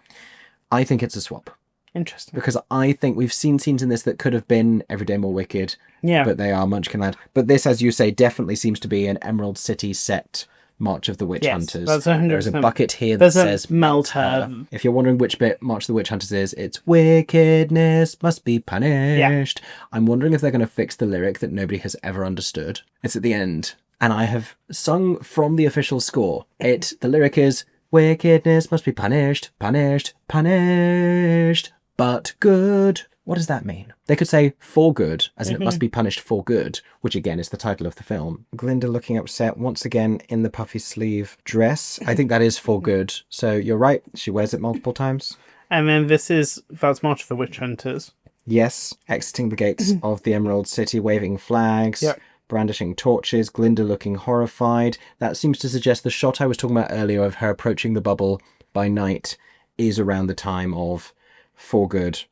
I think it's a swap. Interesting. Because I think we've seen scenes in this that could have been Every Day More Wicked. Yeah. But they are Munchkinland. But this, as you say, definitely seems to be an Emerald City set March of the Witch Yes, Hunters. that's 100%. There's a bucket here that There's a says melt her. her. If you're wondering which bit March of the Witch Hunters is, it's wickedness must be punished. I'm wondering if they're going to fix the lyric that nobody has ever understood. It's at the end. And I have sung from the official score. The lyric is, wickedness must be punished, punished, punished, but good. What does that mean? They could say for good, as in it must be punished for good, which again is the title of the film. Glinda looking upset once again in the puffy sleeve dress. I think that is for good. So you're right. She wears it multiple times. And then that's March of the Witch Hunters. Yes. Exiting the gates of the Emerald City, waving flags. Yep. Brandishing torches, Glinda looking horrified. That seems to suggest the shot I was talking about earlier of her approaching the bubble by night is around the time of For Good,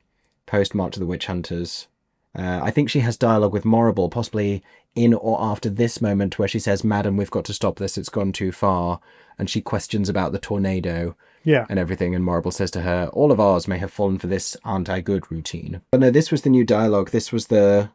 post March of the Witch Hunters. I think she has dialogue with Morrible, possibly in or after this moment where she says, Madam, we've got to stop this, it's gone too far. And she questions about the tornado and everything. And Morrible says to her, all of ours may have fallen for this aren't I good routine. But no, this was the new dialogue. This was the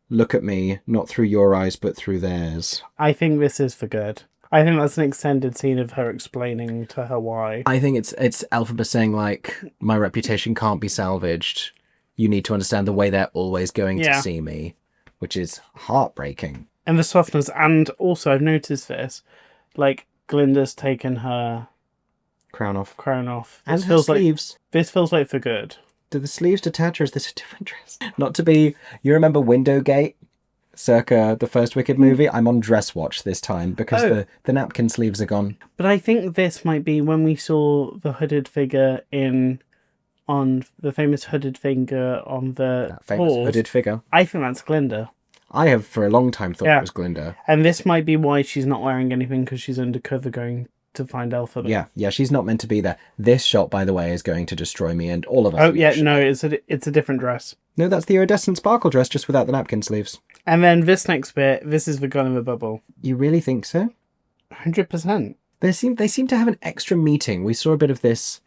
look at me, not through your eyes, but through theirs. I think this is for good. I think that's an extended scene of her explaining to her why. I think it's Elphaba saying, like, my reputation can't be salvaged. You need to understand the way they're always going to see me, which is heartbreaking. And the softness, and also I've noticed this, like, Glinda's taken her Crown off. And This feels sleeves. This feels like for good. Do the sleeves detach, or is this a different dress? Not to be... You remember Windowgate? Circa the first Wicked movie? I'm on dress watch this time because the napkin sleeves are gone. But I think this might be when we saw the hooded figure on the famous hooded figure on the That famous horse. hooded figure. I think that's Glinda. I have for a long time thought it was Glinda. And this might be why she's not wearing anything, because she's undercover going to find Elphaba. Yeah, she's not meant to be there. This shot, by the way, is going to destroy me and all of us. Oh, yeah, no, it's a different dress. No, that's the iridescent sparkle dress, just without the napkin sleeves. And then this next bit, this is the gun in the bubble. You really think so? 100%. They seem to have an extra meeting. We saw a bit of this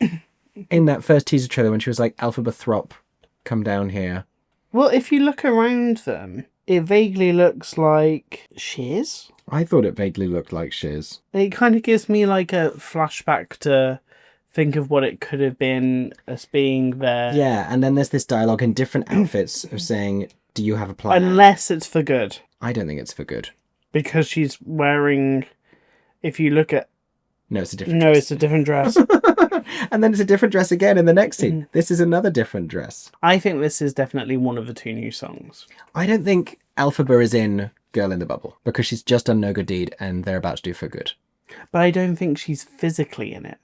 in that first teaser trailer when she was like, Elphaba Throp, come down here. Well, if you look around them, it vaguely looks like Shiz. I thought it vaguely looked like Shiz. It kind of gives me like a flashback to think of what it could have been as being there. Yeah, and then there's this dialogue in different outfits of saying, do you have a plan? Unless it's for good. I don't think it's for good. Because she's wearing... If you look at... No, it's a different No, dress. it's a different dress. And then it's a different dress again in the next scene. This is another different dress. I think this is definitely one of the two new songs. I don't think Elphaba is in Girl in the Bubble because she's just done No Good Deed and they're about to do For Good. But I don't think she's physically in it.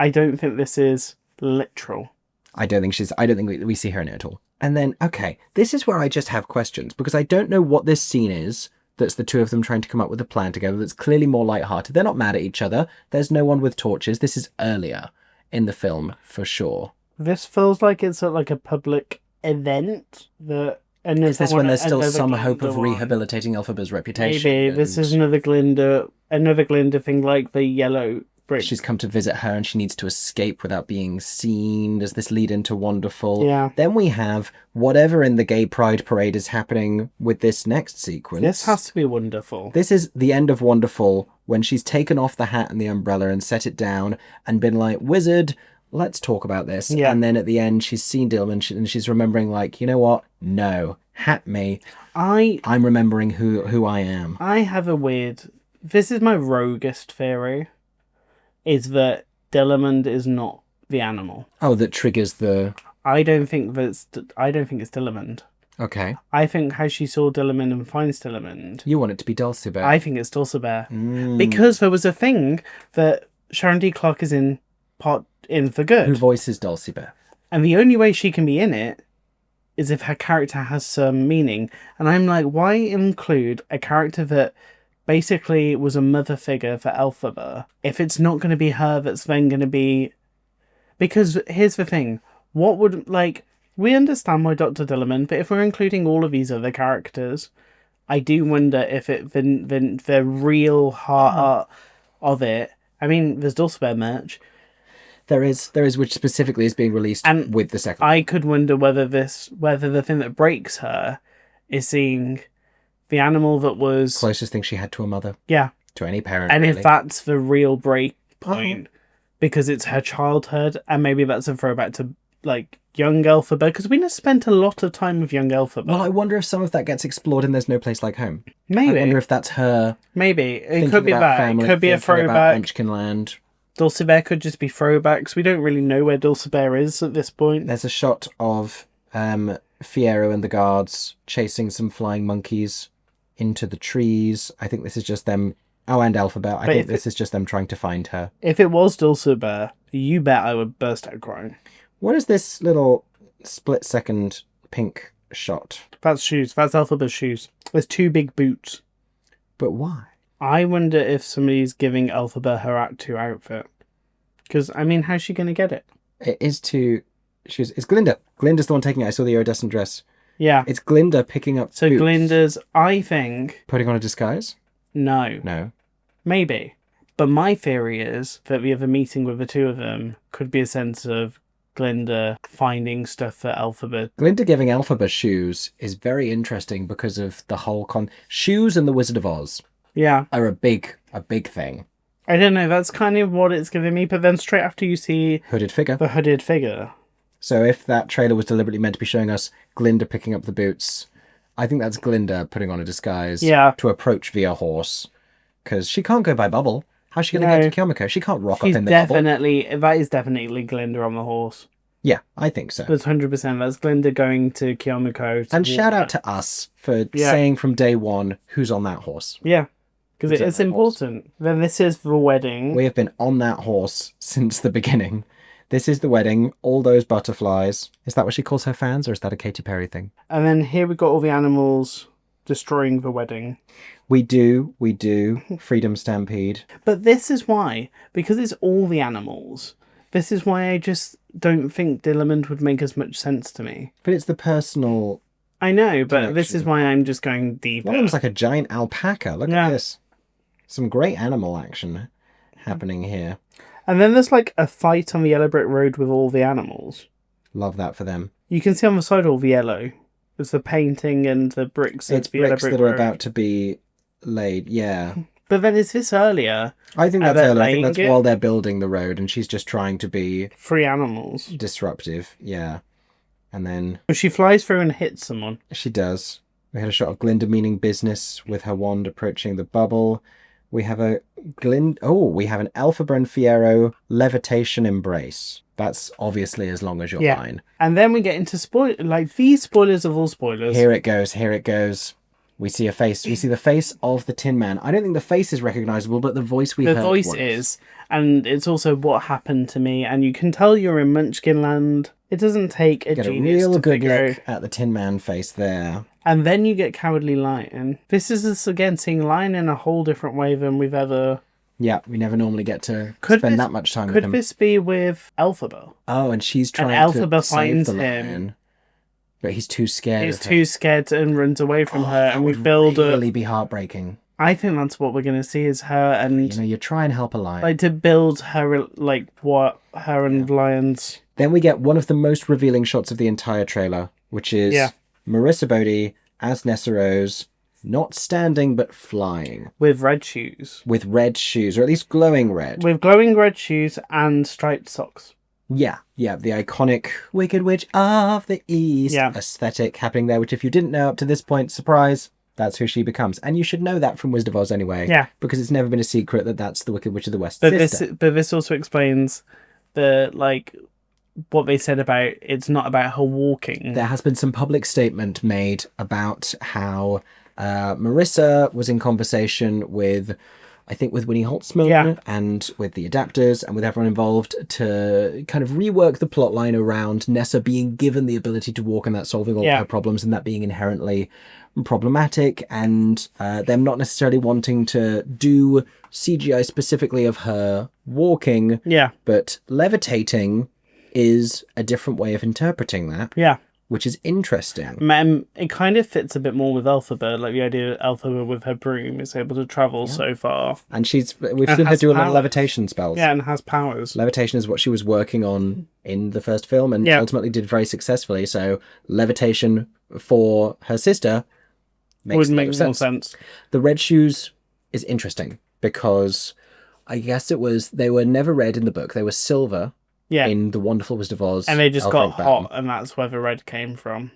I don't think this is literal. I don't think we see her in it at all. And then, okay, this is where I just have questions because I don't know what this scene is that's the two of them trying to come up with a plan together that's clearly more lighthearted. They're not mad at each other. There's no one with torches. This is earlier in the film, for sure. This feels like it's at like a public event that... And Is this when there's still some Glinda hope of one. rehabilitating Elphaba's reputation? Maybe. This is another Glinda thing like the yellow brick. She's come to visit her and she needs to escape without being seen. Does this lead into Wonderful? Yeah. Then we have whatever in the gay pride parade is happening with this next sequence. This has to be Wonderful. This is the end of Wonderful when she's taken off the hat and the umbrella and set it down and been like, Wizard, let's talk about this. Yeah. And then at the end, she's seen Dylan and she's remembering like, you know what? No, hat me. I'm remembering who I am. I have a weird... This is my roguest theory. Is that Dillamond is not the animal. Oh, that triggers the... I don't think it's Dillamond. Okay. I think how she saw Dillerman and finds Dillerman, You want it to be Dulcibert. I think it's Dulcibert. Because there was a thing that Sharon D. Clarke is in for Who good. voices Dulcibert? And the only way she can be in it is if her character has some meaning. And I'm like, why include a character that basically was a mother figure for Elphaba if it's not going to be her that's then going to be... Because here's the thing. What would, like... We understand why Dr. Dillerman, but if we're including all of these other characters, I do wonder if the real heart art of it... I mean, there's Dulcibert merch. There is, which specifically is being released And with the second. I could wonder whether the thing that breaks her is seeing the animal that was... Closest thing she had to a mother. Yeah. To any parent, And really. if that's the real break point, because it's her childhood, and maybe that's a throwback to, like, young Elphaba, because we just spent a lot of time with young Elphaba. Well, I wonder if some of that gets explored in There's No Place Like Home. Maybe. I wonder if that's her... Maybe. It thinking could be about that. family, It could be a thinking about throwback. Munchkinland. Dulcibert could just be throwbacks. We don't really know where Dulcibert is at this point. There's a shot of Fiyero and the guards chasing some flying monkeys into the trees. I think this is just them... Oh, and Elphaba. I think this is just them trying to find her. If it was Dulcibert, you bet I would burst out crying. What is this little split-second pink shot? That's shoes. That's Elphaba's shoes. There's two big boots. But why? I wonder if somebody's giving Elphaba her Act 2 outfit. Because, I mean, how's she going to get it? It is to... It's Glinda. Glinda's the one taking it. I saw the iridescent dress. Yeah. It's Glinda picking up So boots. Glinda's, I think... Putting on a disguise? No. No. Maybe. But my theory is that the other meeting with the two of them could be a sense of Glinda finding stuff for Elphaba. Glinda giving Elphaba shoes is very interesting because of the whole shoes and the Wizard of Oz Yeah. are a big thing. I don't know, that's kind of what it's giving me, but then straight after you see Hooded figure. the hooded figure. So if that trailer was deliberately meant to be showing us Glinda picking up the boots, I think that's Glinda putting on a disguise to approach via horse. Because she can't go by Bubble. How's she going to get to Kyomiko? She can't rock up in the Bubble. That is definitely Glinda on the horse. Yeah, I think so. That's 100%. That's Glinda going to Kyomiko. And shout out to us for saying from day one who's on that horse. Yeah, because it's important. Then this is the wedding. We have been on that horse since the beginning. This is the wedding. All those butterflies. Is that what she calls her fans, or is that a Katy Perry thing? And then here we got all the animals destroying the wedding. We do. Freedom Stampede. But this is why, because it's all the animals, this is why I just don't think Dillerman would make as much sense to me. But it's the personal... I know, but this is why I'm just going deeper. One of them's like a giant alpaca. Look at this. Some great animal action happening here. And then there's like a fight on the yellow brick road with all the animals. Love that for them. You can see on the side all the yellow. It's the painting and the bricks. It's the yellow bricks brick that are road. about to be laid, yeah. But then is this earlier? I think that's they're early. I think that's laying it? while they're building the road and she's just trying to be Free animals. disruptive, yeah. And then But she flies through and hits someone. she does. We had a shot of Glinda meaning business with her wand approaching the bubble. We have we have an Elphaba and Fiyero levitation embrace. That's obviously as long as your line. And then we get into these spoilers of all spoilers. Here it goes. We see a face. We see the face of the Tin Man. I don't think the face is recognizable, but the voice we heard The voice once. is. And it's also what happened to me. And you can tell you're in Munchkinland. It doesn't take a Get a genius real to good figure look out. at the Tin Man face there. And then you get Cowardly Lion. This is us again seeing Lion in a whole different way than we've ever... Yeah, we never normally get to spend that much time with him. Could this be with Elphaba? Oh, and she's trying And to Elphaba save finds the him. lion. But he's too scared. He's of her. too scared and runs away from her. That And we would build really be heartbreaking. I think that's what we're going to see is her and... You try and help a lion. Like, to build her, her and Lion's... Then we get one of the most revealing shots of the entire trailer, which is Marissa Bodie as Nessa Rose, not standing but flying. With red shoes. With red shoes, or at least glowing red. With glowing red shoes and striped socks. Yeah, the iconic Wicked Witch of the East aesthetic happening there, which if you didn't know up to this point, surprise, that's who she becomes. And you should know that from Wizard of Oz anyway. Yeah. Because it's never been a secret that that's the Wicked Witch of the West But sister. this also explains the, what they said about it's not about her walking. There has been some public statement made about how Marissa was in conversation with, I think, with Winnie Holtzman and with the adapters and with everyone involved to kind of rework the plot line around Nessa being given the ability to walk and that solving all her problems and that being inherently problematic, and them not necessarily wanting to do CGI specifically of her walking, but levitating is a different way of interpreting that. Yeah. Which is interesting. It kind of fits a bit more with Elphaba, like the idea that Elphaba with her broom is able to travel so far. And we've seen her do a lot of levitation spells. Yeah, and has powers. Levitation is what she was working on in the first film and ultimately did very successfully. So levitation for her sister would make more sense. The red shoes is interesting because I guess they were never red in the book. They were silver. Yeah. In The Wonderful Wizard of Oz. And they just got hot, and that's where the red came from.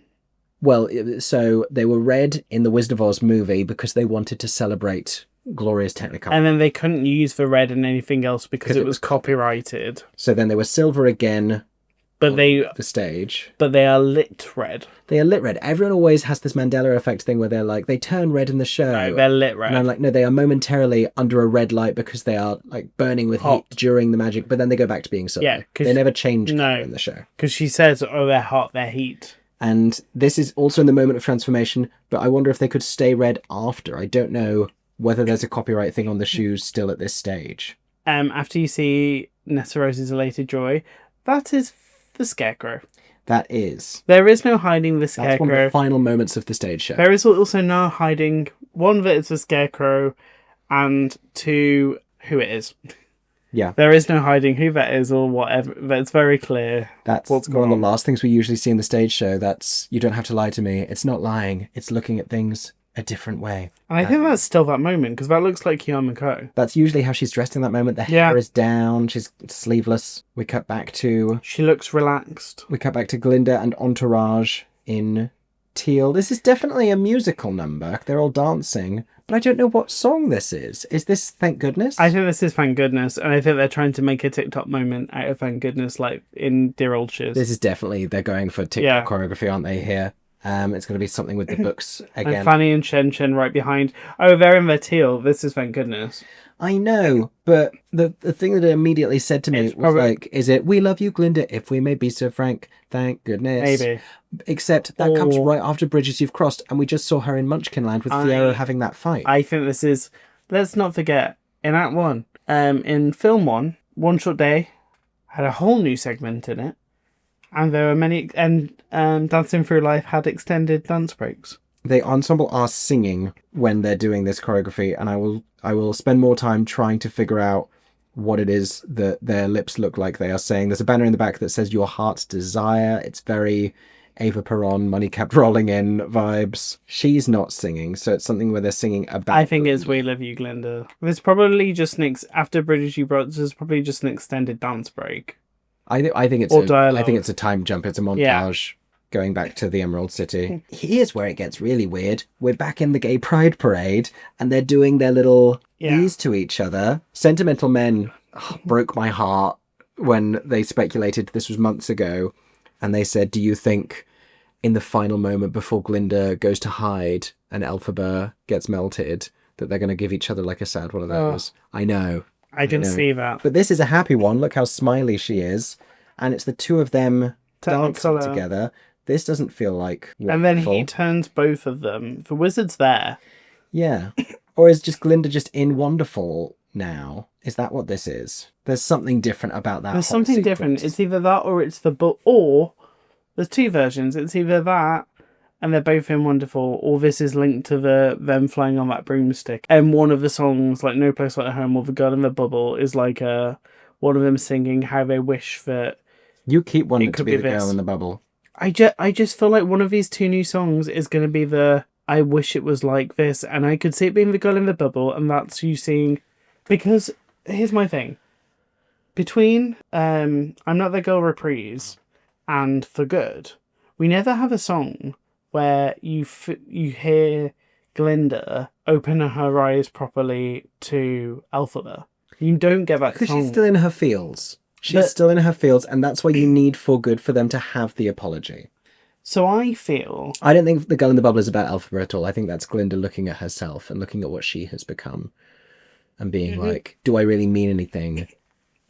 Well, so they were red in the Wizard of Oz movie because they wanted to celebrate Gloria's Technicolor. And then they couldn't use the red in anything else because it was copyrighted. So then they were silver again. But the stage. But they are lit red. They are lit red. Everyone always has this Mandela effect thing where they're like, they turn red in the show. No, they're lit red. And I'm like, no, they are momentarily under a red light because they are like burning with heat during the magic, but then they go back to being silver. Yeah, they never change color in the show. Because she says, oh, they're hot, they're heat. And this is also in the moment of transformation, but I wonder if they could stay red after. I don't know whether there's a copyright thing on the shoes still at this stage. After you see Nessa Rose's elated joy, that is the Scarecrow. That is. There is no hiding the Scarecrow. That's one of the final moments of the stage show. There is also no hiding. One, that it's the Scarecrow, and two, who it is. Yeah. There is no hiding who that is or whatever. But it's very clear that's what's going on. One of the last things we usually see in the stage show. That's, you don't have to lie to me. It's not lying. It's looking at things a different way. And I think that's still that moment, because that looks like Yamako. That's usually how she's dressed in that moment. The hair is down, she's sleeveless. We cut back to... She looks relaxed. We cut back to Glinda and Entourage in teal. This is definitely a musical number. They're all dancing, but I don't know what song this is. Is this Thank Goodness? I think this is Thank Goodness, and I think they're trying to make a TikTok moment out of Thank Goodness, like in Dear Old Shiz. This is definitely, they're going for TikTok choreography, aren't they, here? It's going to be something with the books again. And Fanny and Shen right behind. Oh, they're in their teal. This is Thank Goodness. I know, but the thing that it immediately said to me was like, is it, we love you, Glinda, if we may be so frank, thank goodness. Maybe. Except that comes right after Bridges You've Crossed, and we just saw her in Munchkinland with Fiero having that fight. I think this is, let's not forget, in Act 1, in Film 1, One Short Day had a whole new segment in it. And there were many, and Dancing Through Life had extended dance breaks. The ensemble are singing when they're doing this choreography, and I will spend more time trying to figure out what it is that their lips look like they are saying. There's a banner in the back that says Your Heart's Desire. It's very Ava Peron, Money Kept Rolling In vibes. She's not singing, so it's something where they're singing about... I think it's We Love You, Glinda. There's probably just after Bridges You Brought, there's probably just an extended dance break. I think it's a time jump. It's a montage going back to the Emerald City. Here's where it gets really weird. We're back in the Gay Pride Parade, and they're doing their little ease to each other. Sentimental Men broke my heart when they speculated, this was months ago, and they said, do you think in the final moment before Glinda goes to hide and Elphaba gets melted, that they're going to give each other like a sad one of those? I know. I didn't see that. But this is a happy one. Look how smiley she is. And it's the two of them dancing together. This doesn't feel like wonderful. And then he turns both of them. The wizard's there. Yeah. Or is just Glinda just in Wonderful now? Is that what this is? There's something different about that. There's something different. It's either that or it's the book. Or there's two versions. It's either that and they're both in Wonderful, or this is linked to them flying on that broomstick. And one of the songs, like No Place Like Home or The Girl in the Bubble, is like one of them singing how they wish that... You keep wanting to be the girl in the bubble. I just feel like one of these two new songs is going to be the I wish it was like this, and I could see it being The Girl in the Bubble, and that's you seeing... Because, here's my thing. Between I'm Not That Girl reprise and For Good, we never have a song where you hear Glinda open her eyes properly to Elphaba. You don't get that because song. she's still in her feels. She's still in her fields, and that's why you need for good for them to have the apology. So I feel... I don't think The Girl in the Bubble is about Elphaba at all. I think that's Glinda looking at herself and looking at what she has become and being like, do I really mean anything?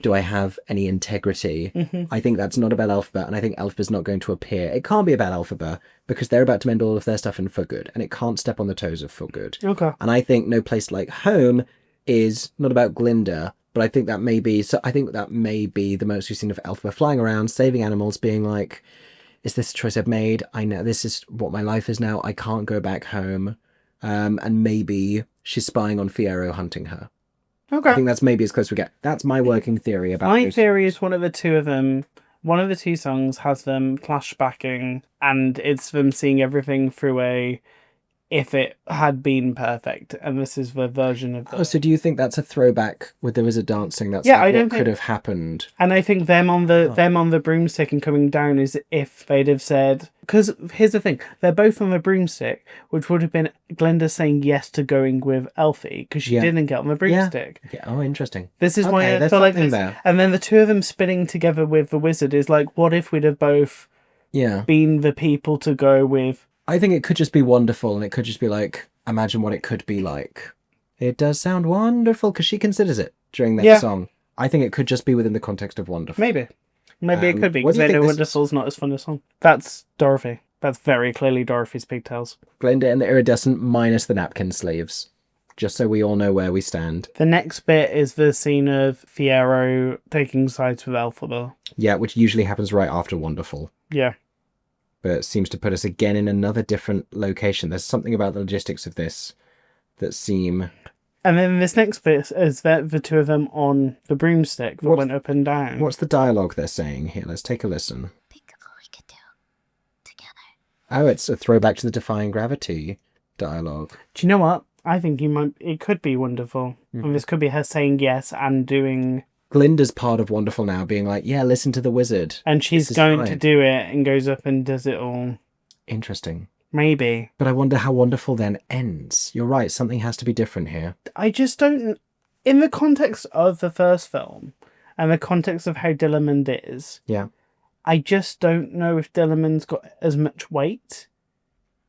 Do I have any integrity? I think that's not about Elphaba, and I think Elphaba's not going to appear. It can't be about Elphaba because they're about to mend all of their stuff in For Good, and it can't step on the toes of For Good. Okay. And I think No Place Like Home is not about Glinda, but I think that may be the most we've seen of Elphaba flying around, saving animals, being like, is this a choice I've made? I know this is what my life is now. I can't go back home. And maybe she's spying on Fiyero hunting her. Okay. I think that's maybe as close as we get. That's my working theory about My theory is one of the two songs has them flashbacking, and it's them seeing everything through a if it had been perfect, and this is the version of the... Oh, so do you think that's a throwback with the wizard dancing? That's Yeah, like I don't what think... could have happened. And I think them on the broomstick and coming down is if they'd have said... Because here's the thing, they're both on the broomstick, which would have been Glinda saying yes to going with Elfie, because she didn't get on the broomstick. Yeah. Oh, interesting. This is why I feel like this. There. And then the two of them spinning together with the wizard is like, what if we'd have both been the people to go with... I think it could just be wonderful, and it could just be like, imagine what it could be like. It does sound wonderful, because she considers it during that song. I think it could just be within the context of wonderful. Maybe it could be, because I know Wonderful's not as fun a song. That's Dorothy. That's very clearly Dorothy's pigtails. Glinda and the iridescent minus the napkin sleeves. Just so we all know where we stand. The next bit is the scene of Fiyero taking sides with Elphaba. Yeah, which usually happens right after Wonderful. Yeah. But it seems to put us again in another different location. There's something about the logistics of this that seem... And then this next bit is the two of them on the broomstick that went up and down. What's the dialogue they're saying here? Let's take a listen. Think of what we could do together. Oh, it's a throwback to the Defying Gravity dialogue. Do you know what? I think it could be wonderful. And this could be her saying yes and doing... Glinda's part of Wonderful now, being like, yeah, listen to the wizard. And she's going to do it and goes up and does it all. Interesting. Maybe. But I wonder how Wonderful then ends. You're right, something has to be different here. I just don't... In the context of the first film, and the context of how Dillamond is, I just don't know if Dillamond's got as much weight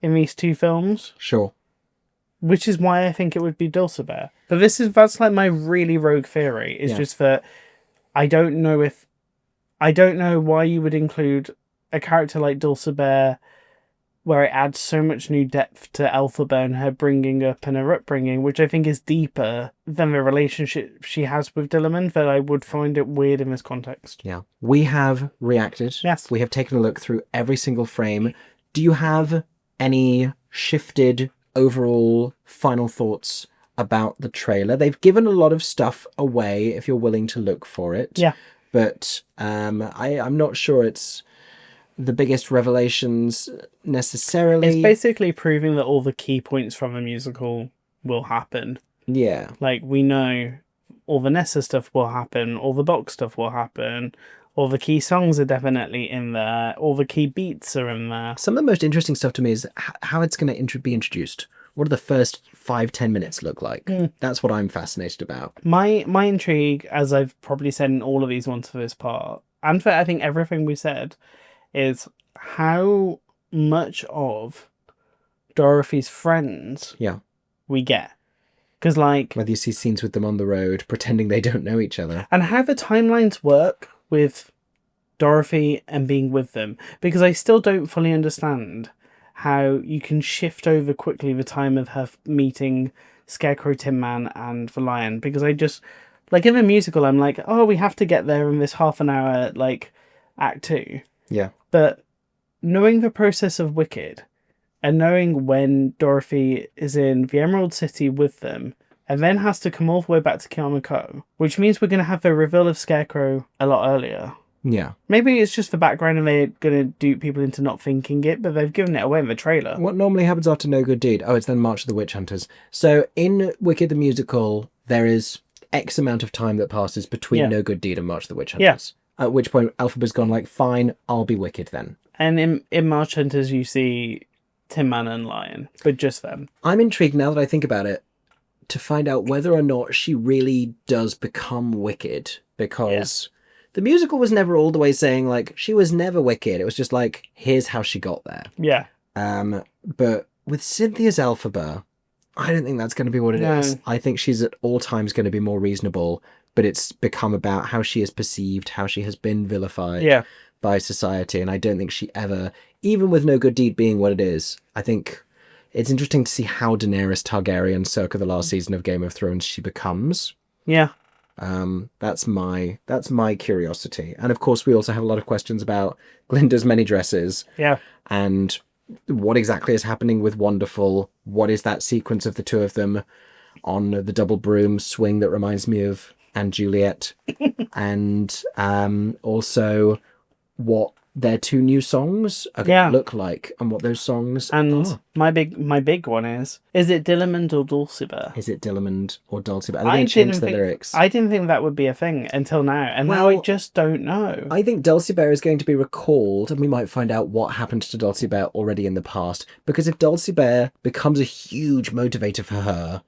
in these two films. Sure. Which is why I think it would be Dulcibert. But that's like my really rogue theory. It's just that I don't know why you would include a character like Dulcibert where it adds so much new depth to Elphaba and her bringing up and her upbringing, which I think is deeper than the relationship she has with Dillamond, that I would find it weird in this context. Yeah. We have reacted. Yes. We have taken a look through every single frame. Do you have any shifted overall final thoughts about the trailer? They've given a lot of stuff away if you're willing to look for it. Yeah. But I'm not sure it's the biggest revelations necessarily. It's basically proving that all the key points from the musical will happen. Yeah. Like, we know all the Nessa stuff will happen, all the box stuff will happen, all the key songs are definitely in there, all the key beats are in there. Some of the most interesting stuff to me is how it's going to be introduced. What do the first 5-10 minutes look like? That's what I'm fascinated about. My intrigue, as I've probably said in all of these ones for this part, and for I think everything we said, is how much of Dorothy's friends we get. Because, like... whether you see scenes with them on the road, pretending they don't know each other. And how the timelines work with Dorothy and being with them. Because I still don't fully understand how you can shift over quickly the time of her meeting Scarecrow, Tin Man, and the Lion. Because I just... like, in the musical, I'm like, oh, we have to get there in this half an hour, like, act 2. Yeah. But knowing the process of Wicked, and knowing when Dorothy is in the Emerald City with them, and then has to come all the way back to Kiamako, which means we're going to have the reveal of Scarecrow a lot earlier. Yeah. Maybe it's just the background and they're going to dupe people into not thinking it, but they've given it away in the trailer. What normally happens after No Good Deed? Oh, it's then March of the Witch Hunters. So in Wicked the Musical, there is X amount of time that passes between No Good Deed and March of the Witch Hunters. Yes. At which point Elphaba's gone like, fine, I'll be Wicked then. And in March Hunters you see Tin Man and Lion, but just them. I'm intrigued now that I think about it to find out whether or not she really does become Wicked, because the musical was never all the way saying, like, she was never wicked. It was just like, here's how she got there. Yeah. But with Cynthia's Elphaba, I don't think that's going to be what it is. I think she's at all times going to be more reasonable, but it's become about how she is perceived, how she has been vilified by society. And I don't think she ever, even with No Good Deed being what it is, I think it's interesting to see how Daenerys Targaryen, circa the last season of Game of Thrones, she becomes. Yeah. That's my curiosity. And of course, we also have a lot of questions about Glinda's many dresses. Yeah. And what exactly is happening with Wonderful? What is that sequence of the two of them on the double broom swing that reminds me of Anne Juliet? And also what their two new songs are going to look like, and what those songs and my big one is it Dillamond or Dulcimer? Is it Dillamond or Dulcimer? Are they going to change the lyrics? I didn't think that would be a thing until now, and now I just don't know. I think Dulcimer is going to be recalled, and we might find out what happened to Dulcimer already in the past, because if Dulcimer becomes a huge motivator for her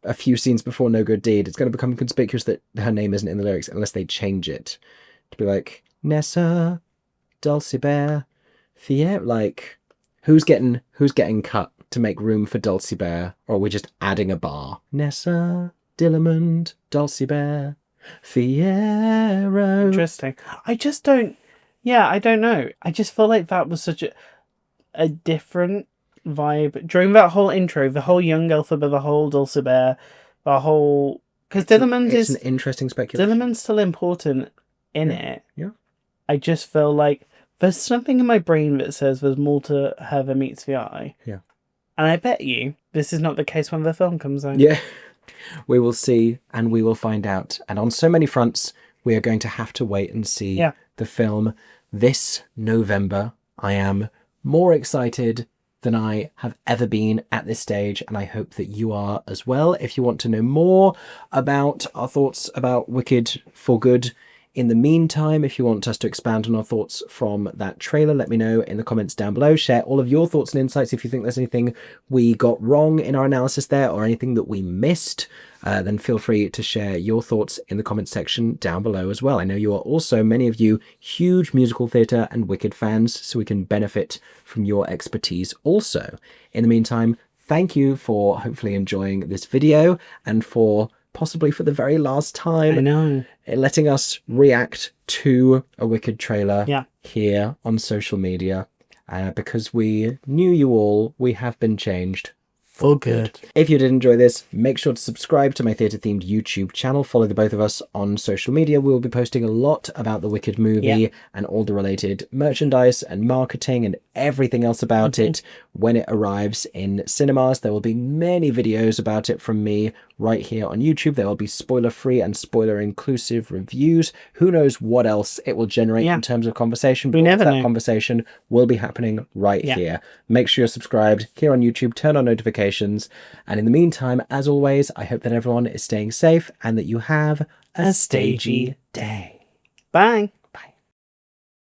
a few scenes before No Good Deed, it's going to become conspicuous that her name isn't in the lyrics unless they change it to be like Nessa, Dulcimer, Fier. Like, who's getting cut to make room for Dulcimer, or are we just adding a bar? Nessa, Dillamond, Dulcimer, Fiero. Interesting. I just don't. Yeah, I don't know. I just feel like that was such a different vibe during that whole intro, the whole young Elphaba, the whole Dulcimer, the whole, because Dillamond is an interesting speculation. Dillamond's still important in it. Yeah. I just feel like there's something in my brain that says there's more to her than meets the eye. Yeah. And I bet you this is not the case when the film comes out. Yeah. We will see and we will find out. And on so many fronts, we are going to have to wait and see the film this November. I am more excited than I have ever been at this stage, and I hope that you are as well. If you want to know more about our thoughts about Wicked for Good, in the meantime, if you want us to expand on our thoughts from that trailer, let me know in the comments down below. Share all of your thoughts and insights. If you think there's anything we got wrong in our analysis there, or anything that we missed, then feel free to share your thoughts in the comments section down below as well. I know you are also, many of you, huge musical theatre and Wicked fans, so we can benefit from your expertise also. In the meantime, thank you for hopefully enjoying this video, and for possibly for the very last time letting us react to a Wicked trailer here on social media, because we knew you all, we have been changed for good. If you did enjoy this, make sure to subscribe to my theatre themed YouTube channel. Follow the both of us on social media. We will be posting a lot about the Wicked movie and all the related merchandise and marketing and everything else about it when it arrives in cinemas. There will be many videos about it from me right here on YouTube. There will be spoiler-free and spoiler-inclusive reviews. Who knows what else it will generate in terms of conversation. We never know. That conversation will be happening right here. Make sure you're subscribed here on YouTube. Turn on notifications. And in the meantime, as always, I hope that everyone is staying safe and that you have a stagey day. Bye. Bye.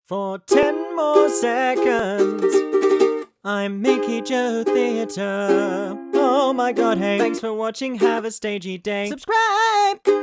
For 10 more seconds, I'm Mickey Joe Theatre. Oh my god, hey. Thanks for watching. Have a stagey day. Subscribe!